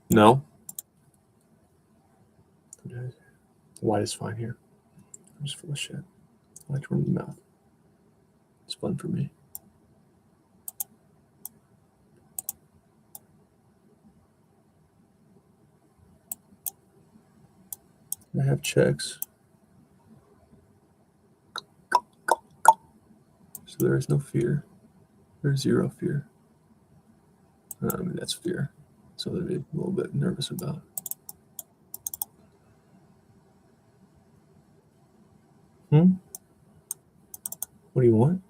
No. White is fine here. I'm just full of shit. I like to run the mouth. It's fun for me. I have checks. So there is no fear. There's zero fear. I mean, that's fear. So they'd be a little bit nervous about. What do you want?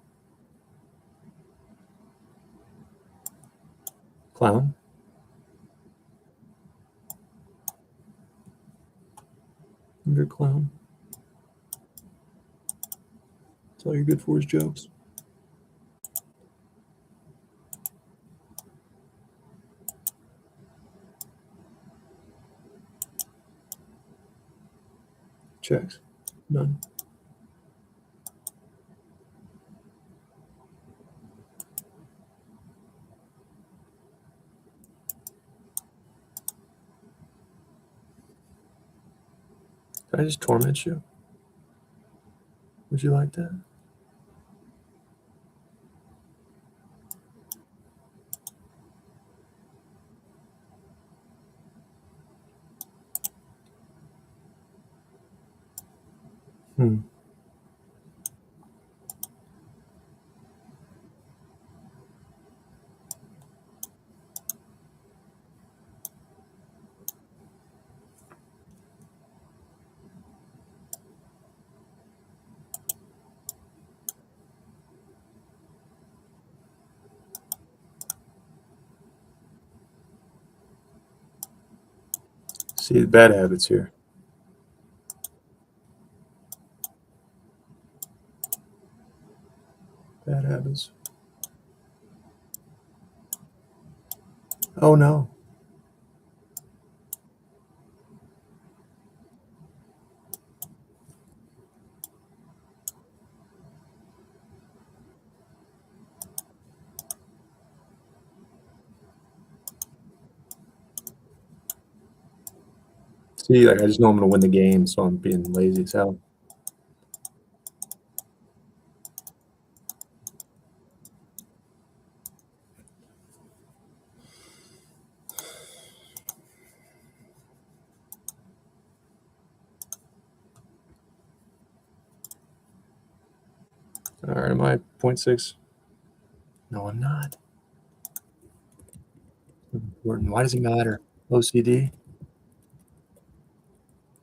Clown? You're a clown. all you're good for is jokes. Checks. None. Did I just torment you? Would you like that? Hmm. See the bad habits here. Bad habits. Oh no. See, like I just know I'm gonna win the game, so I'm being lazy as hell. All right, am I 0.6? No, I'm not. Important. Why does it matter? OCD?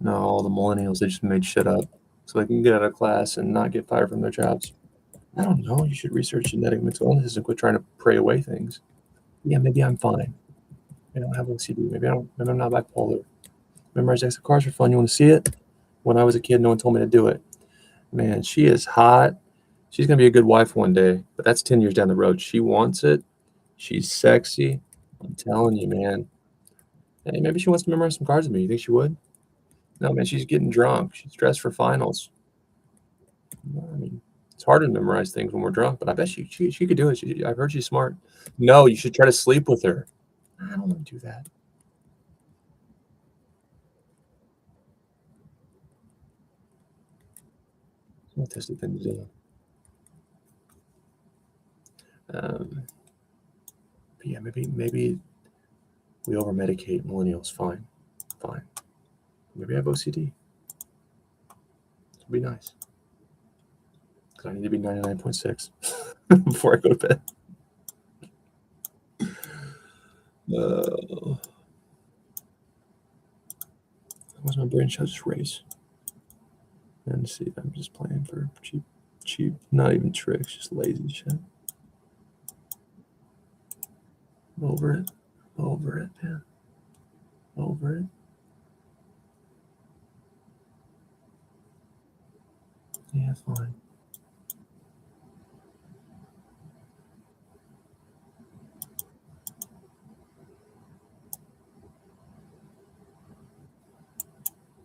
No, all the millennials, they just made shit up so they can get out of class and not get fired from their jobs. I don't know. You should research genetic mental illnesses and quit trying to pray away things. Yeah, maybe I'm fine. I don't have OCD. Maybe I'm not bipolar. Memorize decks of cards for fun. You want to see it? When I was a kid, no one told me to do it. Man, she is hot. She's gonna be a good wife one day, but that's 10 years down the road. She wants it. She's sexy. I'm telling you, man. Hey, maybe she wants to memorize some cards with me. You think she would? No, man, she's getting drunk. She's dressed for finals. I mean, it's hard to memorize things when we're drunk, but I bet she could do it. I've heard she's smart. No, you should try to sleep with her. I don't want to do that. It's not a tested thing to do. Um, but yeah, maybe we over medicate millennials. Fine, fine. Maybe I have OCD. It'd be nice because I need to be 99.6 before I go to bed. Uh, what's my brain shot just race? And see, I'm just playing for cheap, not even tricks, just lazy shit. Over it, man, over it. Yeah, fine.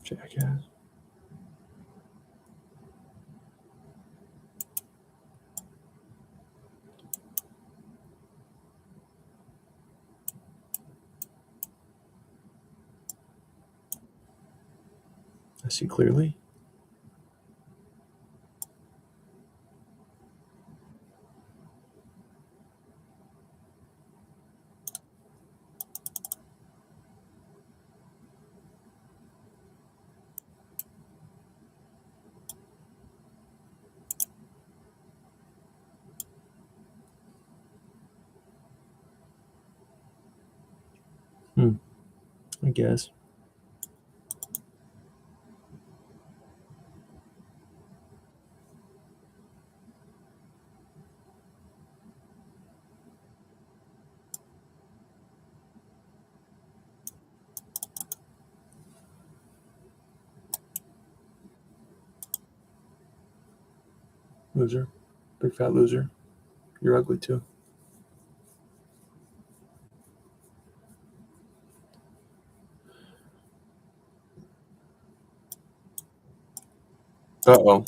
Jackass. I see clearly. I guess. Loser. Big fat loser. You're ugly too. Uh-oh.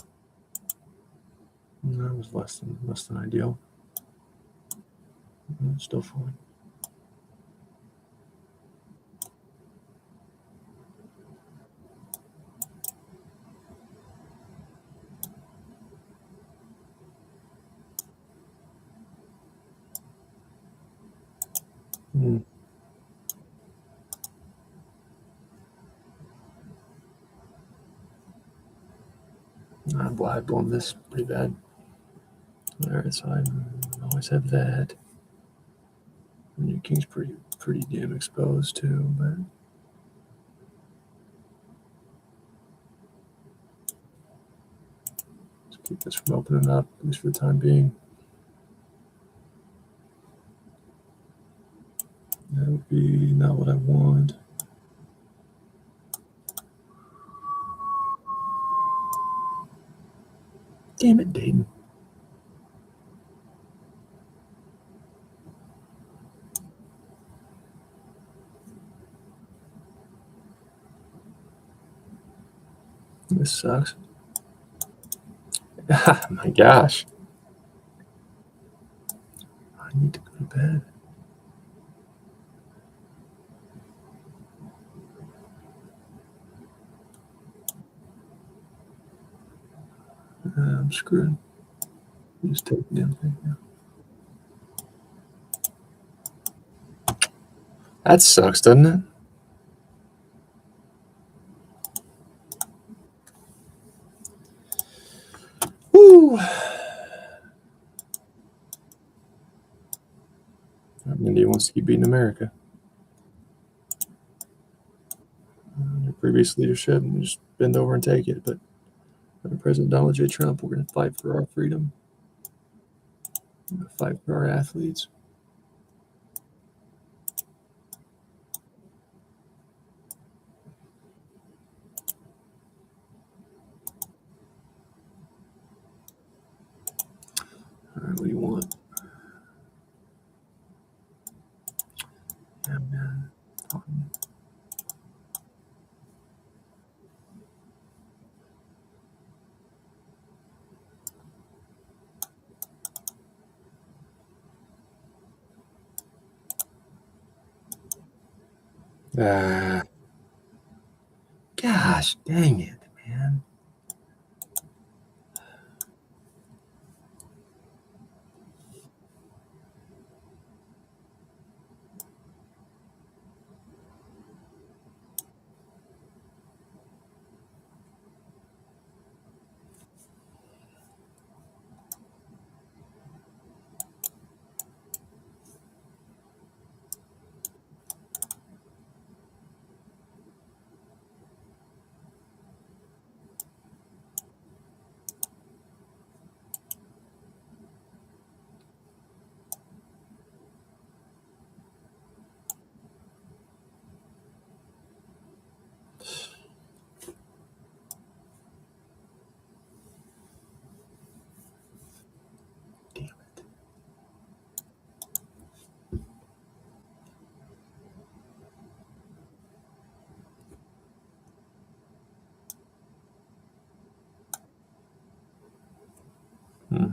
That was less than ideal. Still fine. I blown this pretty bad. Alright, so I always have that. And your king's pretty damn exposed too, but let's keep this from opening up, at least for the time being. That would be not what I want. Damn it, Dayton. This sucks. Ah, my gosh. I need to go to bed. I'm screwed. Just take the damn thing now. That sucks, doesn't it? Woo! India wants to keep beating America. Under previous leadership, and just bend over and take it. But under President Donald J. Trump, we're going to fight for our freedom. We're going to fight for our athletes. All right, what do you want? Yeah, man. Ah, gosh, dang it, man. Damn it. Hmm.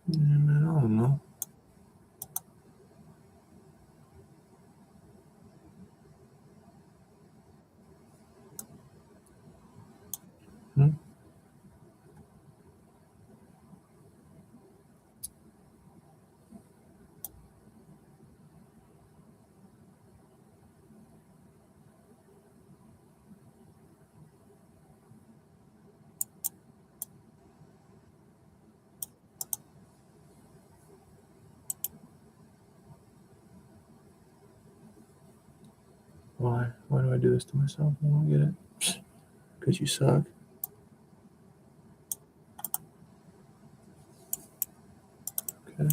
Yeah, man, I don't know. Hmm? Why? Why do I do this to myself? I don't get it. Because you suck. Okay.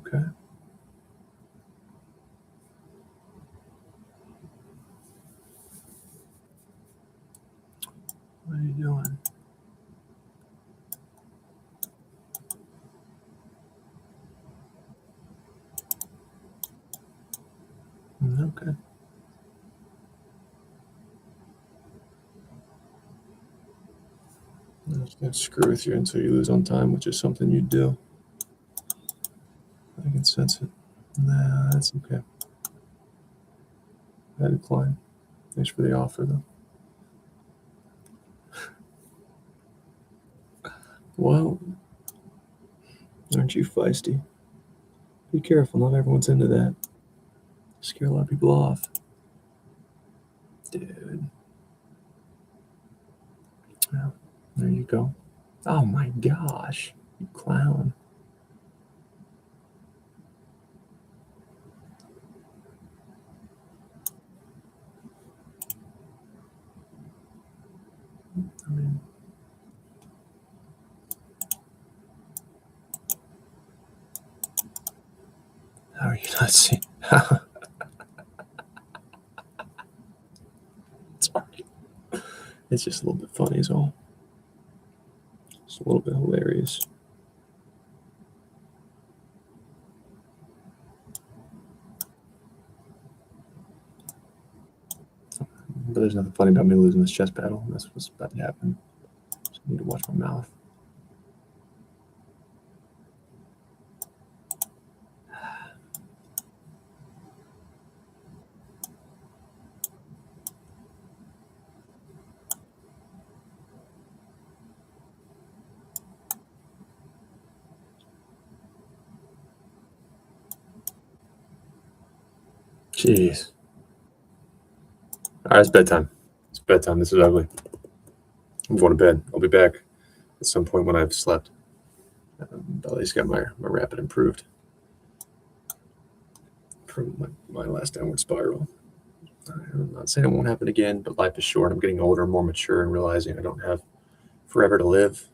Okay. What are you doing? Okay. I'm just gonna screw with you until you lose on time, which is something you do. I can sense it. Nah, that's okay. I decline. Thanks for the offer, though. Well, aren't you feisty? Be careful, not everyone's into that. Scare a lot of people off. Dude. Well, there you go. Oh my gosh, you clown. I mean, how are you not seeing? Sorry. It's just a little bit funny, is all. It's a little bit hilarious. But there's nothing funny about me losing this chess battle. That's what's about to happen. Just need to watch my mouth. Jeez. All right, it's bedtime. It's bedtime. This is ugly. I'm going to bed. I'll be back at some point when I've slept. But at least got my rapid improved from my last downward spiral. I'm not saying it won't happen again, but life is short. I'm getting older, more mature, and realizing I don't have forever to live.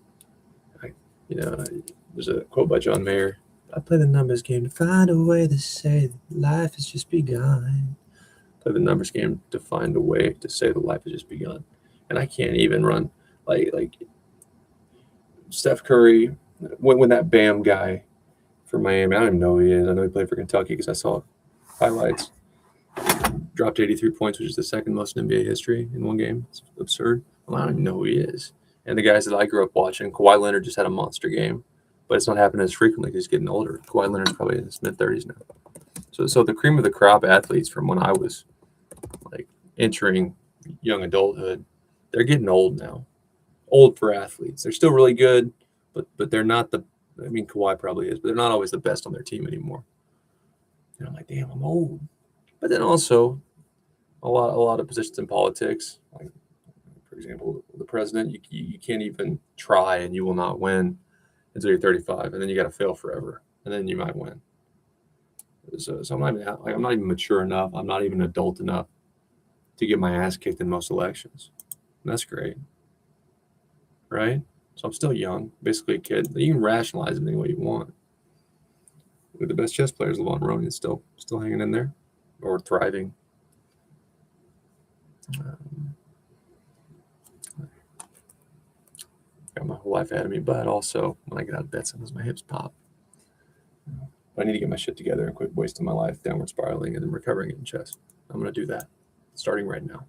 There's a quote by John Mayer. I play the numbers game to find a way to say that life has just begun. Play the numbers game to find a way to say that life has just begun. And I can't even run like Steph Curry, when that Bam guy from Miami, I don't even know who he is. I know he played for Kentucky because I saw highlights. Dropped 83 points, which is the second most in NBA history in one game. It's absurd. Well, I don't even know who he is. And the guys that I grew up watching, Kawhi Leonard just had a monster game, but it's not happening as frequently because he's getting older. Kawhi Leonard's probably in his mid-30s now. So the cream of the crop athletes from when I was like entering young adulthood, they're getting old now. Old for athletes. They're still really good, but they're not the. I mean, Kawhi probably is, but they're not always the best on their team anymore. And I'm like, damn, I'm old. But then also, a lot of positions in politics, like for example, the president, you can't even try and you will not win until you're 35, and then you got to fail forever, and then you might win. So I'm not even mature enough. I'm not even adult enough to get my ass kicked in most elections. And that's great, right? So I'm still young, basically a kid. You can rationalize it any way you want. The best chess players, Levon Rowan, is still hanging in there, or thriving. Got my whole life ahead of me, but also when I get out of bed, sometimes my hips pop. I need to get my shit together and quit wasting my life downward spiraling and then recovering it in chess. I'm going to do that starting right now.